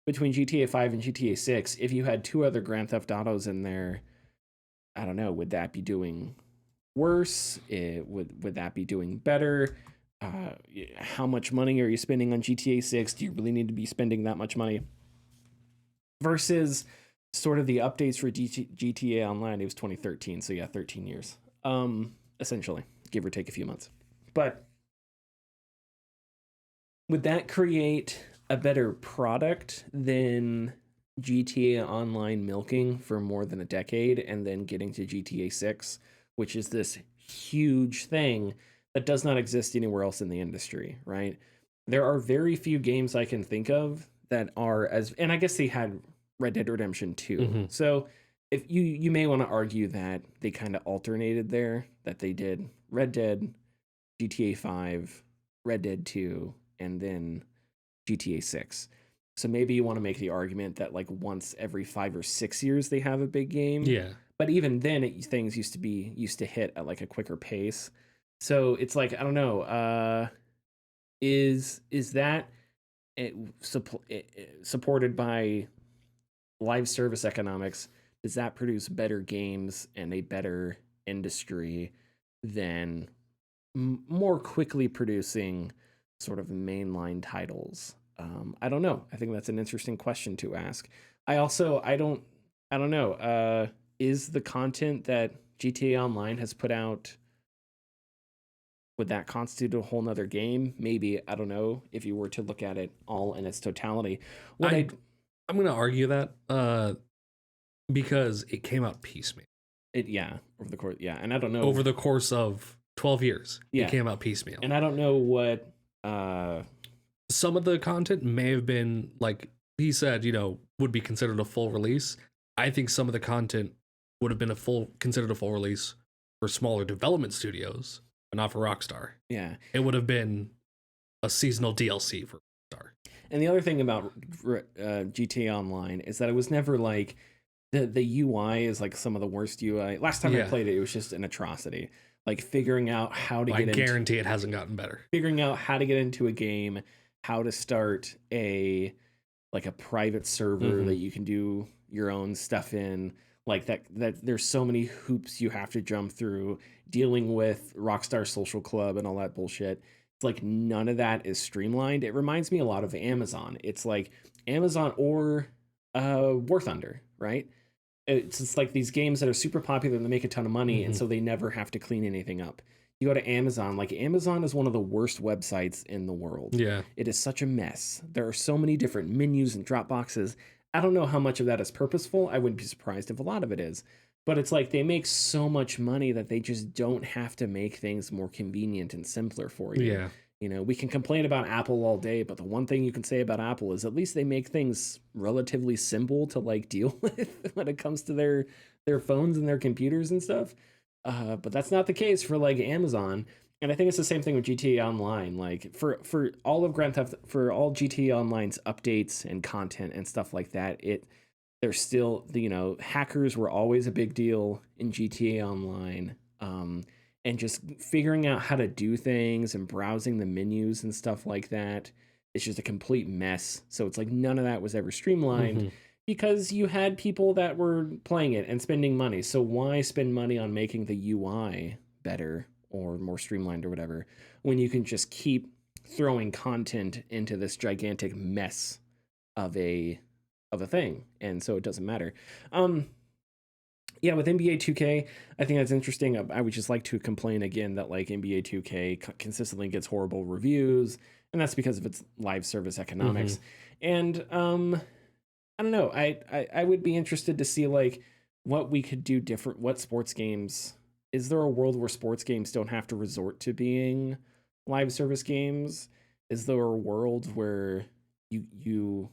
S1: between GTA 5 and GTA 6, if you had two other Grand Theft Autos in there, I don't know, would that be doing worse? Would that be doing better? How much money are you spending on GTA 6? Do you really need to be spending that much money? Versus sort of the updates for GTA Online, it was 2013, so yeah, 13 years. Essentially, give or take a few months. But would that create a better product than GTA Online milking for more than a decade and then getting to GTA 6, which is this huge thing that does not exist anywhere else in the industry, right? There are very few games I can think of that are and I guess they had Red Dead Redemption 2. Mm-hmm. So if you may want to argue that they kind of alternated there, that they did Red Dead, GTA 5, Red Dead 2, and then GTA 6. So maybe you want to make the argument that like once every 5 or 6 years they have a big game.
S2: Yeah.
S1: But even then, things used to hit at like a quicker pace. So it's like, I don't know. Is that supported by live service economics? Does that produce better games and a better industry than more quickly producing sort of mainline titles? I don't know. I think that's an interesting question to ask. I don't know. Is the content that GTA Online has put out, would that constitute a whole nother game? Maybe. I don't know, if you were to look at it all in its totality.
S2: I'm going to argue that Because it came out piecemeal.
S1: Over the course, and I don't know,
S2: over the course of 12 years,
S1: Yeah.
S2: it came out piecemeal.
S1: and I don't know what
S2: Some of the content may have been, like he said, would be considered a full release. I think some of the content would have been considered a full release for smaller development studios, but not for Rockstar.
S1: yeah.
S2: It would have been a seasonal DLC for Rockstar.
S1: And the other thing about GTA Online is that it was never like the UI is like some of the worst UI. Last time I played it, it was just an atrocity. Like figuring out how to
S2: I guarantee it hasn't gotten better.
S1: Figuring out how to get into a game, how to start a private server that you can do your own stuff in. Like that there's so many hoops you have to jump through, dealing with Rockstar Social Club and all that bullshit. It's like none of that is streamlined. It reminds me a lot of Amazon. It's like Amazon or War Thunder, right? It's just like these games that are super popular and they make a ton of money, and so they never have to clean anything up. You go to Amazon, like Amazon is one of the worst websites in the world.
S2: Yeah.
S1: It is such a mess. There are so many different menus and drop boxes. I don't know how much of that is purposeful. I wouldn't be surprised if a lot of it is. But it's like they make so much money that they just don't have to make things more convenient and simpler for you.
S2: Yeah.
S1: We can complain about Apple all day, but the one thing you can say about Apple is at least they make things relatively simple to like deal with when it comes to their phones and their computers and stuff. But that's not the case for like Amazon. And I think it's the same thing with GTA Online. Like for all of Grand Theft, for all GTA Online's updates and content and stuff like that, there's still, hackers were always a big deal in GTA Online. And just figuring out how to do things and browsing the menus and stuff like that, it's just a complete mess. So it's like none of that was ever streamlined because you had people that were playing it and spending money. So why spend money on making the UI better or more streamlined or whatever when you can just keep throwing content into this gigantic mess of a thing? And so it doesn't matter. With NBA 2K, I think that's interesting. I would just like to complain again that like NBA 2K consistently gets horrible reviews, and that's because of its live service economics. And I don't know. I would be interested to see like what we could do different. What sports games? Is there a world where sports games don't have to resort to being live service games? Is there a world where you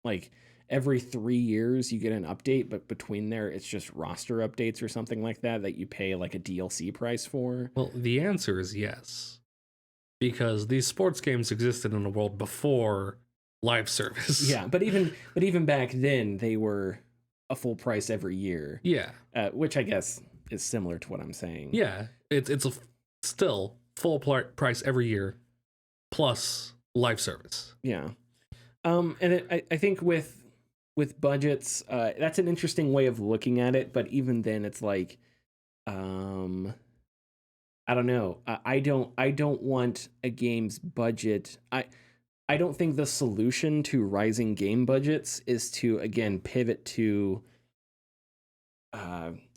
S1: like every 3 years you get an update, but between there it's just roster updates or something like that you pay like a DLC price for?
S2: Well, the answer is yes, because these sports games existed in a world before live service.
S1: Yeah, but even back then they were a full price every year.
S2: Yeah,
S1: which I guess is similar to what I'm saying.
S2: Yeah, it's still full price every year plus live service.
S1: Yeah, and I think with budgets, that's an interesting way of looking at it. But even then, it's like, I don't know. I don't want a game's budget. I don't think the solution to rising game budgets is to again pivot to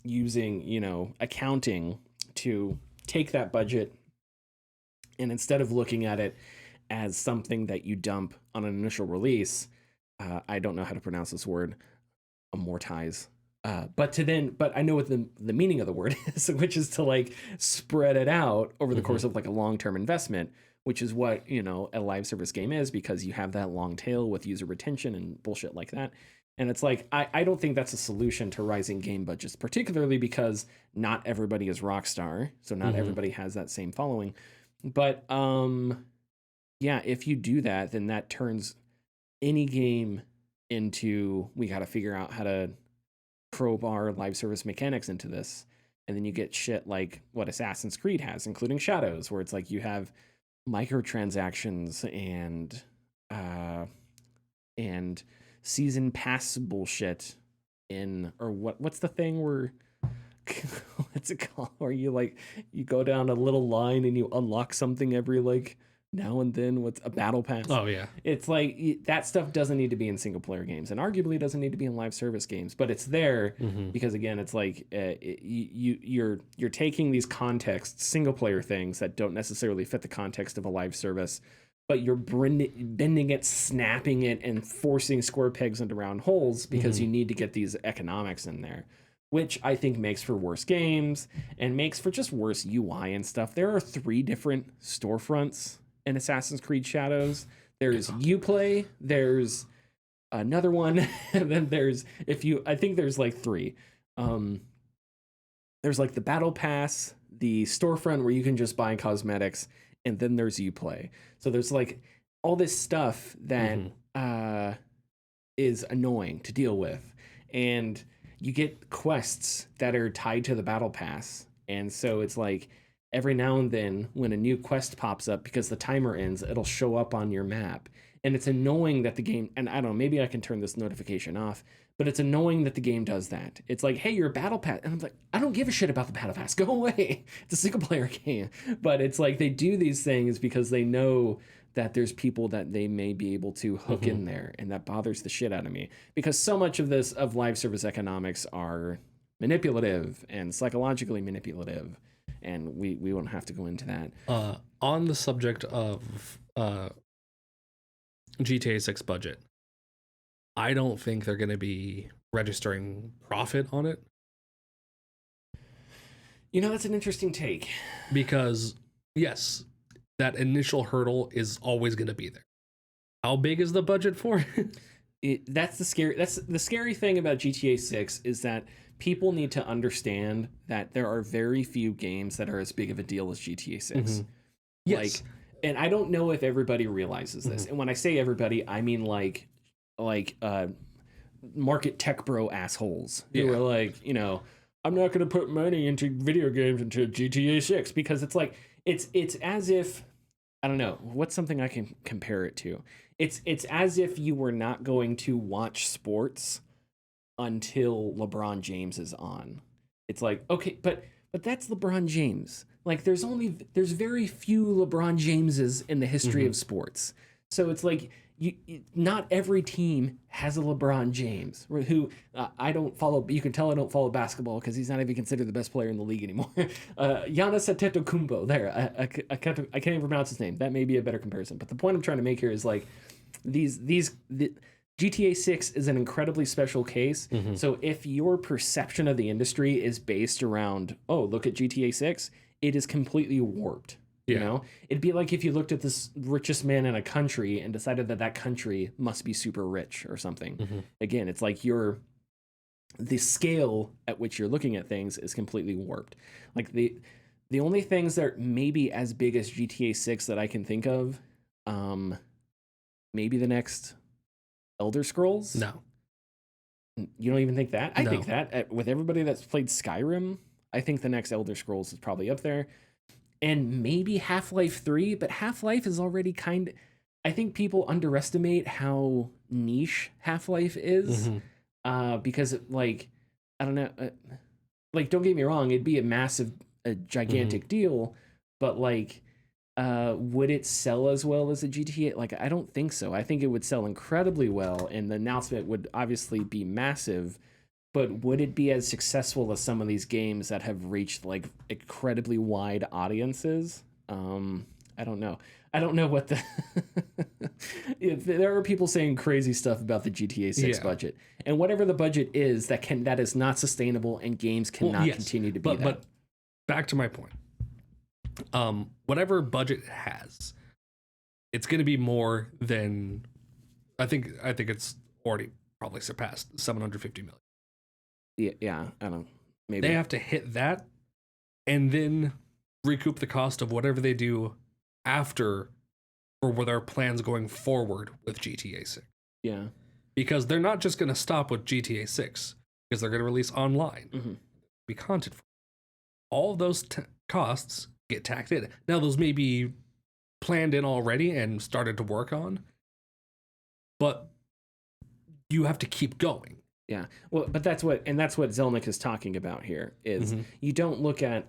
S1: using accounting to take that budget, and instead of looking at it as something that you dump on an initial release. I don't know how to pronounce this word, amortize. But I know what the meaning of the word is, which is to like spread it out over the course of like a long-term investment, which is what, a live service game is, because you have that long tail with user retention and bullshit like that. And it's like, I don't think that's a solution to rising game budgets, particularly because not everybody is Rockstar. So not everybody has that same following. But if you do that, then that turns any game into, we got to figure out how to crowbar live service mechanics into this. And then you get shit like what Assassin's Creed has, including Shadows, where it's like you have microtransactions and season pass bullshit or what's the thing where what's it called, where you go down a little line and you unlock something every like now and then. What's a battle pass?
S2: Oh yeah,
S1: it's like that stuff doesn't need to be in single player games, and arguably doesn't need to be in live service games, but it's there because again, it's like you're taking these single player things that don't necessarily fit the context of a live service, but you're bending it, snapping it, and forcing square pegs into round holes because you need to get these economics in there, which I think makes for worse games and makes for just worse UI and stuff. There are 3 different storefronts in Assassin's Creed Shadows. There's Uplay, there's another one, and then there's I think there's like 3. There's like the Battle Pass, the storefront where you can just buy cosmetics, and then there's Uplay. So there's like all this stuff that is annoying to deal with, and you get quests that are tied to the Battle Pass, and so it's like every now and then when a new quest pops up, because the timer ends, it'll show up on your map. And it's annoying that the game, and I don't know, maybe I can turn this notification off, but it's annoying that the game does that. It's like, hey, you're a Battle Pass. And I'm like, I don't give a shit about the Battle Pass. Go away. It's a single player game. But it's like they do these things because they know that there's people that they may be able to hook in there. And that bothers the shit out of me. Because so much of this, of live service economics, are manipulative and psychologically manipulative. And we won't have to go into that.
S2: On the subject of GTA 6 budget, I don't think they're going to be registering profit on it.
S1: You know, that's an interesting take.
S2: Because, yes, that initial hurdle is always going to be there. How big is the budget for it?
S1: That's the scary thing about GTA 6 is that people need to understand that there are very few games that are as big of a deal as GTA 6.
S2: Yes.
S1: And I don't know if everybody realizes this. And when I say everybody, I mean like market tech bro assholes who are like, you know, I'm not going to put money into video games into GTA 6 because it's like it's as if, I don't know, what's something I can compare it to? It's as if you were not going to watch sports until LeBron James is on. It's like, okay, but that's LeBron James. Like there's very few LeBron Jameses in the history of sports. So it's like not every team has a LeBron James who I don't follow. You can tell I don't follow basketball because he's not even considered the best player in the league anymore. Giannis Antetokounmpo. There, I can't even pronounce his name. That may be a better comparison. But the point I'm trying to make here is like the GTA 6 is an incredibly special case. So if your perception of the industry is based around, oh, look at GTA 6, it is completely warped. You know, it'd be like if you looked at this richest man in a country and decided that that country must be super rich or something. Again, it's like the scale at which you're looking at things is completely warped. Like the only things that are maybe as big as GTA 6 that I can think of, maybe the next Elder Scrolls.
S2: No.
S1: You don't even think that? I think that with everybody that's played Skyrim, I think the next Elder Scrolls is probably up there. And maybe Half-Life 3, but Half-Life is already I think people underestimate how niche Half-Life is. Because like, I don't know, like, don't get me wrong, it'd be a gigantic deal, but like, would it sell as well as a GTA? Like, I don't think so. I think it would sell incredibly well, and the announcement would obviously be massive. But would it be as successful as some of these games that have reached like incredibly wide audiences? I don't know. I don't know what the there are people saying crazy stuff about the GTA 6 budget, and whatever the budget is, that is not sustainable, and games cannot continue to be that.
S2: But back to my point. Whatever budget it has, it's going to be more than I think it's already probably surpassed 750 million.
S1: Yeah, I don't know. Maybe
S2: they have to hit that and then recoup the cost of whatever they do after or their plans going forward with GTA 6.
S1: Yeah.
S2: Because they're not just going to stop with GTA 6 because they're going to release online. Be content for all of those costs get tacked in. Now those may be planned in already and started to work on, but you have to keep going.
S1: Yeah, well, but that's what Zelnick is talking about here is you don't look at,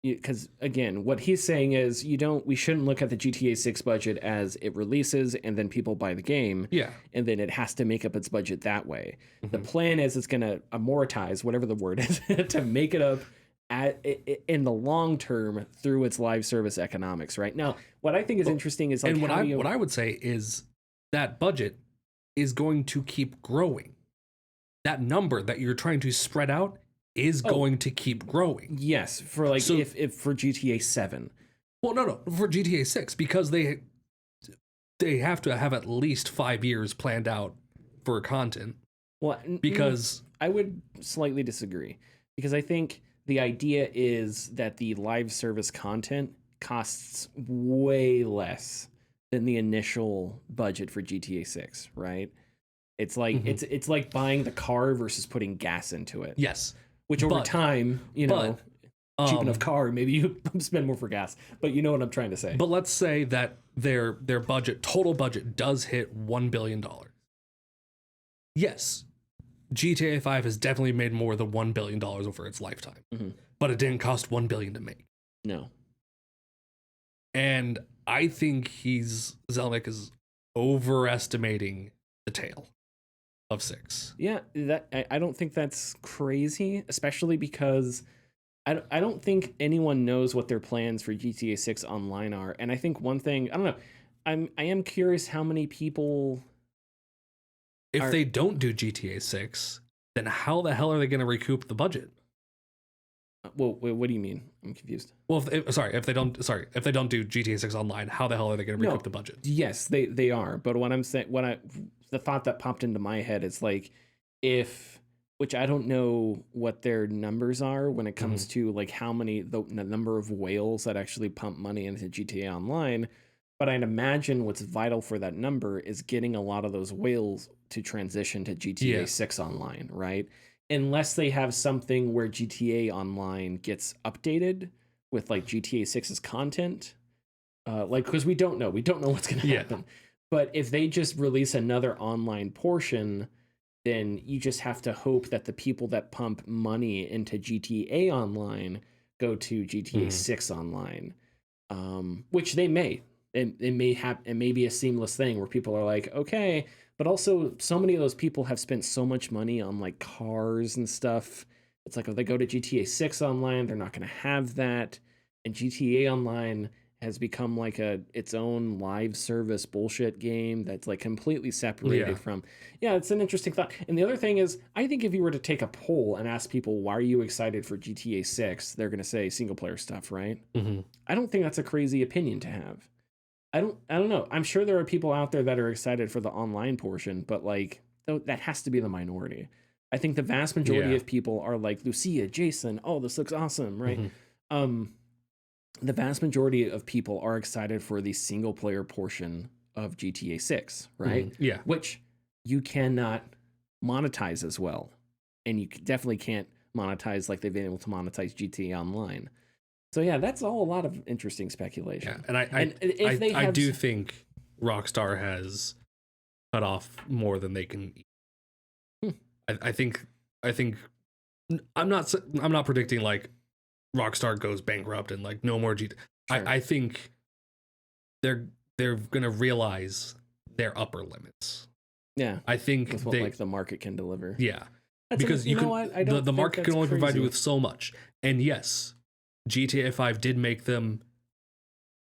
S1: because again, what he's saying is we shouldn't look at the GTA 6 budget as it releases and then people buy the game, and then it has to make up its budget that way. The plan is it's going to amortize, whatever the word is, to make it up in the long term through its live service economics. Right now, what I think is interesting is like,
S2: and
S1: what
S2: what I would say is that budget is going to keep growing. That number that you're trying to spread out is going to keep growing.
S1: Yes, for like if for GTA 7.
S2: Well, no, for GTA 6 because they have to have at least 5 years planned out for content.
S1: Well,
S2: because
S1: I would slightly disagree because I think the idea is that the live service content costs way less than the initial budget for GTA 6, right? It's like it's like buying the car versus putting gas into it.
S2: Yes.
S1: Which over time, cheap enough car, maybe you spend more for gas. But you know what I'm trying to say.
S2: But let's say that their total budget does hit $1 billion. Yes, GTA 5 has definitely made more than $1 billion over its lifetime. But it didn't cost $1 billion to make.
S1: No.
S2: And I think Zelnick is overestimating the tail of 6.
S1: Yeah, I don't think that's crazy, especially because I don't think anyone knows what their plans for GTA 6 Online are. And I think one thing, I don't know, I am curious how many people...
S2: If they don't do GTA 6, then how the hell are they going to recoup the budget?
S1: Well, what do you mean? I'm confused.
S2: Well, if they don't do GTA 6 Online, how the hell are they going to recoup the budget?
S1: Yes, they are. But what I'm saying, the thought that popped into my head is like, which I don't know what their numbers are when it comes to like how many the number of whales that actually pump money into GTA Online. But I'd imagine what's vital for that number is getting a lot of those whales to transition to GTA 6 Online, right? Unless they have something where GTA Online gets updated with like GTA 6's content. Because we don't know what's going to happen. But if they just release another online portion, then you just have to hope that the people that pump money into GTA Online go to GTA 6 Online, which they may. It may be a seamless thing where people are like, okay, but also so many of those people have spent so much money on like cars and stuff. It's like if they go to GTA 6 Online, they're not going to have that. And GTA Online has become like its own live service bullshit game that's like completely separated from. Yeah, it's an interesting thought. And the other thing is, I think if you were to take a poll and ask people, why are you excited for GTA 6? They're going to say single player stuff, right? I don't think that's a crazy opinion to have. I don't know. I'm sure there are people out there that are excited for the online portion, but like that has to be the minority. I think the vast majority of people are like Lucia, Jason, oh, this looks awesome, right? The vast majority of people are excited for the single player portion of GTA 6, right?
S2: Yeah.
S1: Which you cannot monetize as well. And you definitely can't monetize like they've been able to monetize GTA Online. So yeah, that's all a lot of interesting speculation.
S2: Yeah, and I do think Rockstar has cut off more than they can eat. I think I'm not predicting like Rockstar goes bankrupt and like no more GTA. Sure. I think they're gonna realize their upper limits.
S1: Yeah,
S2: I think
S1: that's what like the market can deliver.
S2: Yeah, because the market can only provide you with so much. And yes, GTA 5 did make them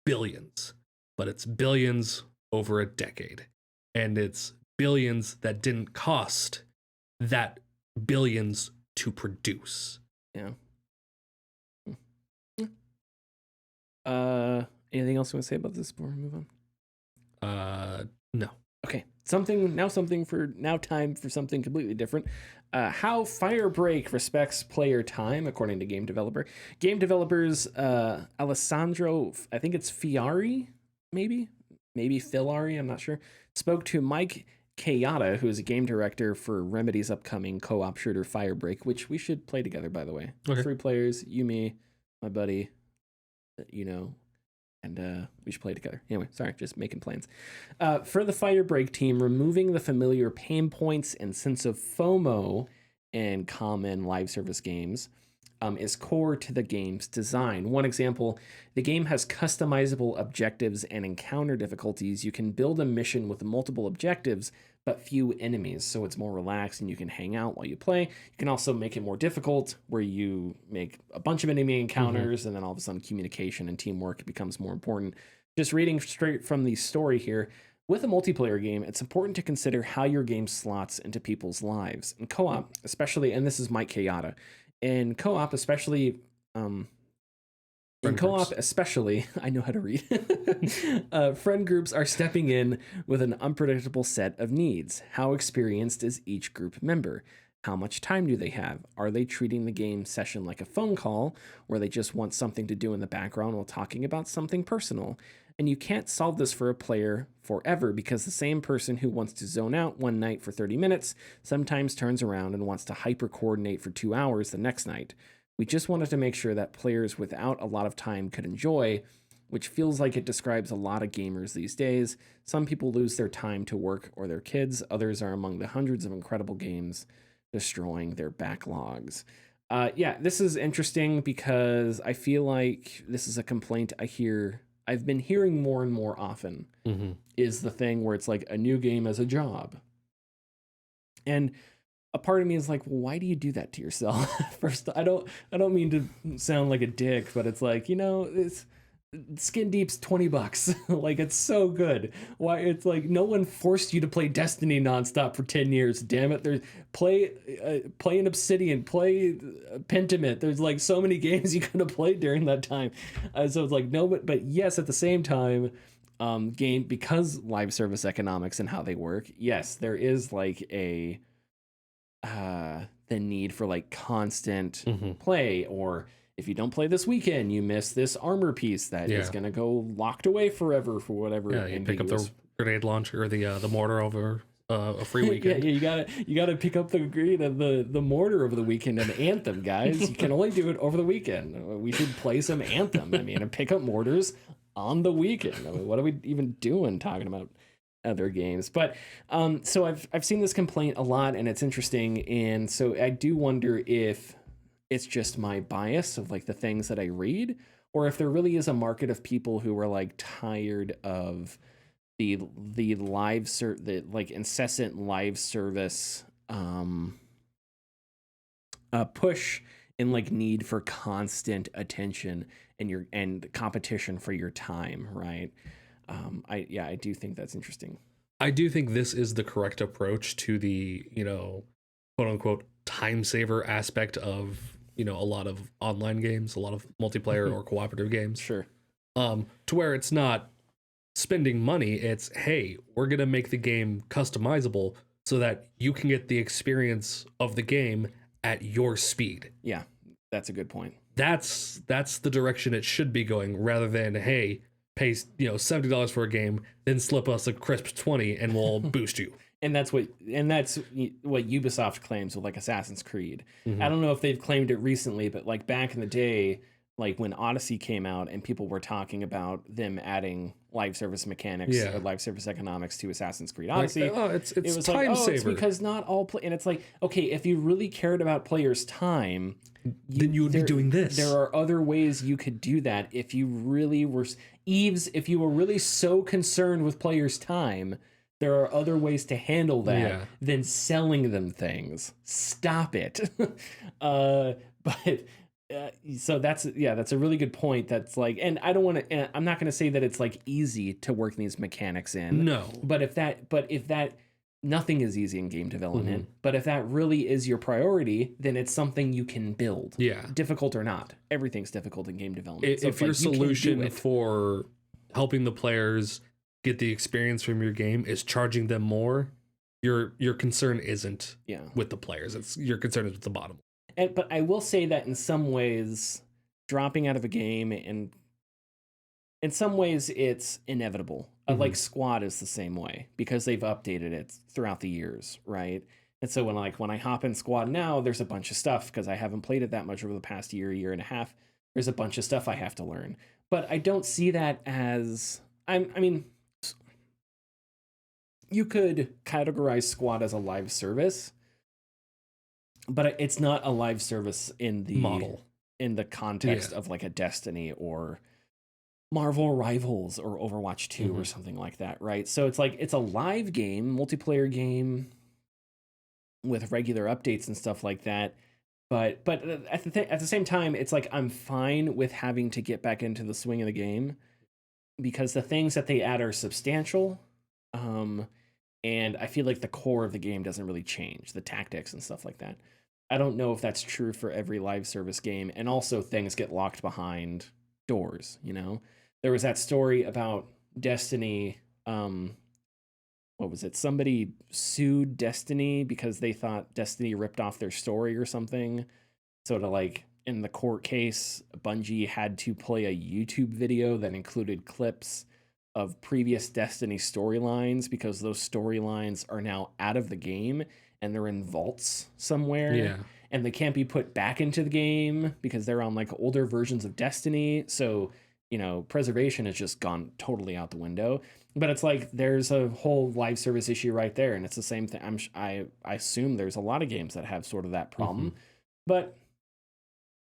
S2: billions, but it's billions over a decade. And it's billions that didn't cost that billions to produce.
S1: Yeah. Anything else you want to say about this before we move
S2: on? No.
S1: Okay. Time for something completely different. How Firebreak respects player time, according to game developer. Game developers Alessandro, I think it's Fiari, maybe Filari, I'm not sure, spoke to Mike Kayata, who is a game director for Remedy's upcoming co-op shooter Firebreak, which we should play together, by the way. Okay. 3 players, you, me, my buddy, and we should play together. Anyway, sorry, just making plans. For the Firebreak team, removing the familiar pain points and sense of FOMO in common live service games, is core to the game's design. One example, the game has customizable objectives and encounter difficulties. You can build a mission with multiple objectives, but few enemies, so it's more relaxed and you can hang out while you play. You can also make it more difficult, where you make a bunch of enemy encounters, and then all of a sudden communication and teamwork becomes more important. Just reading straight from the story here, with a multiplayer game, it's important to consider how your game slots into people's lives. In co-op, especially, and this is Mike Kayada, in co-op, especially, I know how to read. Friend groups are stepping in with an unpredictable set of needs. How experienced is each group member? How much time do they have? Are they treating the game session like a phone call, where they just want something to do in the background while talking about something personal? And you can't solve this for a player forever, because the same person who wants to zone out one night for 30 minutes sometimes turns around and wants to hyper coordinate for 2 hours the next night. We just wanted to make sure that players without a lot of time could enjoy, which feels like it describes a lot of gamers these days. Some people lose their time to work or their kids. Others are among the hundreds of incredible games destroying their backlogs. Yeah, this is interesting because I feel like this is a complaint I've been hearing more and more often, is the thing where it's like a new game as a job. And a part of me is like, well, why do you do that to yourself? First, I don't mean to sound like a dick, but it's like, it's Skin Deep's $20. Like, it's so good. Why? It's like no one forced you to play Destiny nonstop for 10 years. Damn it! There's play an Obsidian, play Pentiment. There's like so many games you could have played during that time. So it's like no, but yes, at the same time, game, because live service economics and how they work. Yes, there is like a the need for like constant play, or if you don't play this weekend, you miss this armor piece that is going to go locked away forever for whatever.
S2: Yeah, you pick up the grenade launcher or the mortar over a free weekend.
S1: Yeah, you gotta pick up the mortar over the weekend and Anthem, guys. You can only do it over the weekend. We should play some Anthem. I mean, and pick up mortars on the weekend. I mean, what are we even doing talking about other games? But so I've seen this complaint a lot, and it's interesting, and so I do wonder if it's just my bias of like the things that I read, or if there really is a market of people who are like tired of the incessant live service push and like need for constant attention and competition for your time, right? I do think that's interesting.
S2: I do think this is the correct approach to the, quote unquote time saver aspect of, a lot of online games, a lot of multiplayer or cooperative games.
S1: Sure.
S2: To where it's not spending money, it's, hey, we're going to make the game customizable so that you can get the experience of the game at your speed.
S1: Yeah, that's a good point.
S2: That's the direction it should be going, rather than, hey, pay $70 for a game, then slip us a crisp 20 and we'll boost you.
S1: And that's what Ubisoft claims with like Assassin's Creed. I don't know if they've claimed it recently, but like back in the day, like when Odyssey came out and people were talking about them adding live service mechanics or live service economics to Assassin's Creed Odyssey.
S2: Like, it was
S1: time
S2: like, saver.
S1: It's because not all and it's like, okay, if you really cared about players' time,
S2: then you would be doing this.
S1: There are other ways you could do that if you really were if you were really so concerned with players' time. There are other ways to handle that than selling them things. Stop it. So that's a really good point. That's like, and I don't want to, I'm not going to say that it's like easy to work these mechanics in.
S2: No.
S1: But if that, nothing is easy in game development, but if that really is your priority, then it's something you can build.
S2: Yeah.
S1: Difficult or not. Everything's difficult in game development.
S2: If your solution for helping the players get the experience from your game is charging them more, your concern isn't with the players. It's your concern is with the bottom.
S1: But I will say that in some ways, dropping out of a game, and in some ways it's inevitable. Like Squad is the same way, because they've updated it throughout the years, right? And so when I hop in Squad now, there's a bunch of stuff, because I haven't played it that much over the past year and a half. There's a bunch of stuff I have to learn. But I don't see that as I mean, you could categorize Squad as a live service, but it's not a live service in the
S2: model.
S1: in the context of like a Destiny or Marvel Rivals or Overwatch 2 or something like that, right? So it's like it's a live game, multiplayer game with regular updates and stuff like that. But at the same time, it's like I'm fine with having to get back into the swing of the game because the things that they add are substantial. And I feel like the core of the game doesn't really change, the tactics and stuff like that. I don't know if that's true for every live service game. And also things get locked behind doors, you know? There was that story about Destiny. What was it? Somebody sued Destiny because they thought Destiny ripped off their story or something. So to like in the court case, Bungie had to play a YouTube video that included clips of previous Destiny storylines because those storylines are now out of the game and they're in vaults somewhere.
S2: Yeah.
S1: And they can't be put back into the game because they're on like older versions of Destiny. So, you know, preservation has just gone totally out the window. But it's like there's a whole live service issue right there. And it's the same thing. I assume there's a lot of games that have sort of that problem. But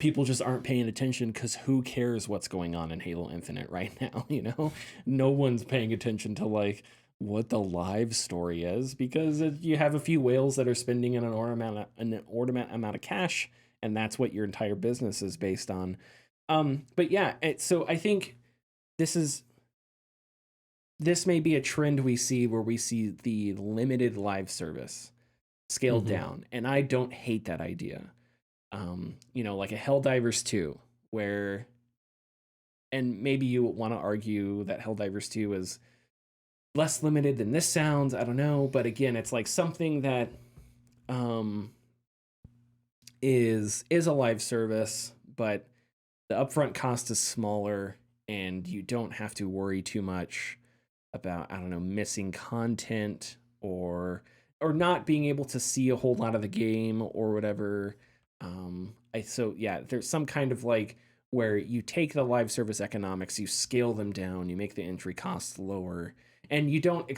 S1: people just aren't paying attention because who cares what's going on in Halo Infinite right now? You know, no one's paying attention to like what the live story is because you have a few whales that are spending an inordinate amount of cash, and that's what your entire business is based on. But yeah, so I think this may be a trend we see where we see the limited live service scaled down, and I don't hate that idea. You know, like a Helldivers 2, where, and maybe you want to argue that Helldivers 2 is less limited than this sounds, I don't know, but again, it's like something that is a live service, but the upfront cost is smaller and you don't have to worry too much about, I don't know, missing content or not being able to see a whole lot of the game or whatever. So yeah, there's some kind of like where you take the live service economics, you scale them down, you make the entry costs lower, and you don't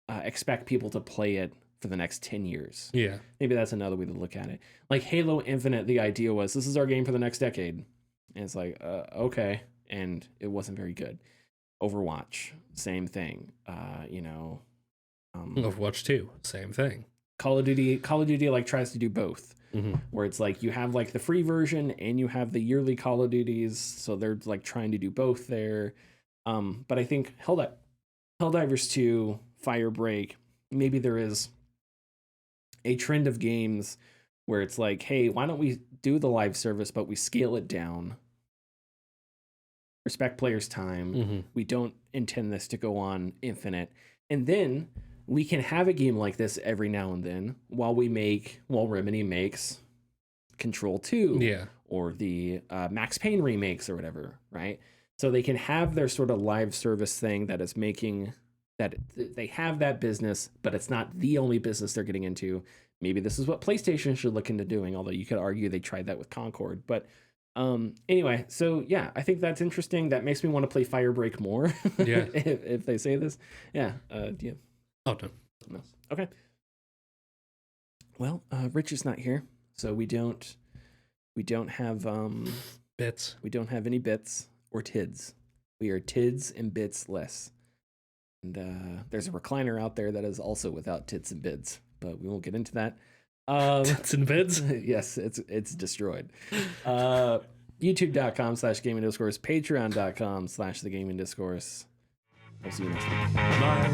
S1: expect people to play it for the next 10 years.
S2: Yeah.
S1: Maybe that's another way to look at it. Like Halo Infinite, the idea was this is our game for the next decade. And it's like, okay. And it wasn't very good. Overwatch, same thing. You know,
S2: Overwatch 2, same thing.
S1: Call of Duty like tries to do both, where it's like you have like the free version and you have the yearly Call of Duties, so they're like trying to do both there. But I think Helldivers 2, Firebreak, maybe there is a trend of games where it's like, hey, why don't we do the live service, but we scale it down, respect players' time. We don't intend this to go on infinite, and then we can have a game like this every now and then while Remedy makes Control 2 or the Max Payne remakes or whatever, right? So they can have their sort of live service thing that is making that they have that business, but it's not the only business they're getting into. Maybe this is what PlayStation should look into doing, although you could argue they tried that with Concord. But anyway, so yeah, I think that's interesting. That makes me want to play Firebreak more.
S2: Yeah.
S1: if they say this. Yeah. Yeah.
S2: Oh, no.
S1: Okay. Well, Rich is not here, so we don't have
S2: bits.
S1: We don't have any bits or tids. We are tids and bits less. And there's a recliner out there that is also without tits and bids, but we won't get into that.
S2: Tits and bids?
S1: Yes, it's destroyed. YouTube.com/Gaming Discourse, Patreon.com/The Gaming Discourse. I'll see you next week.
S2: Bye.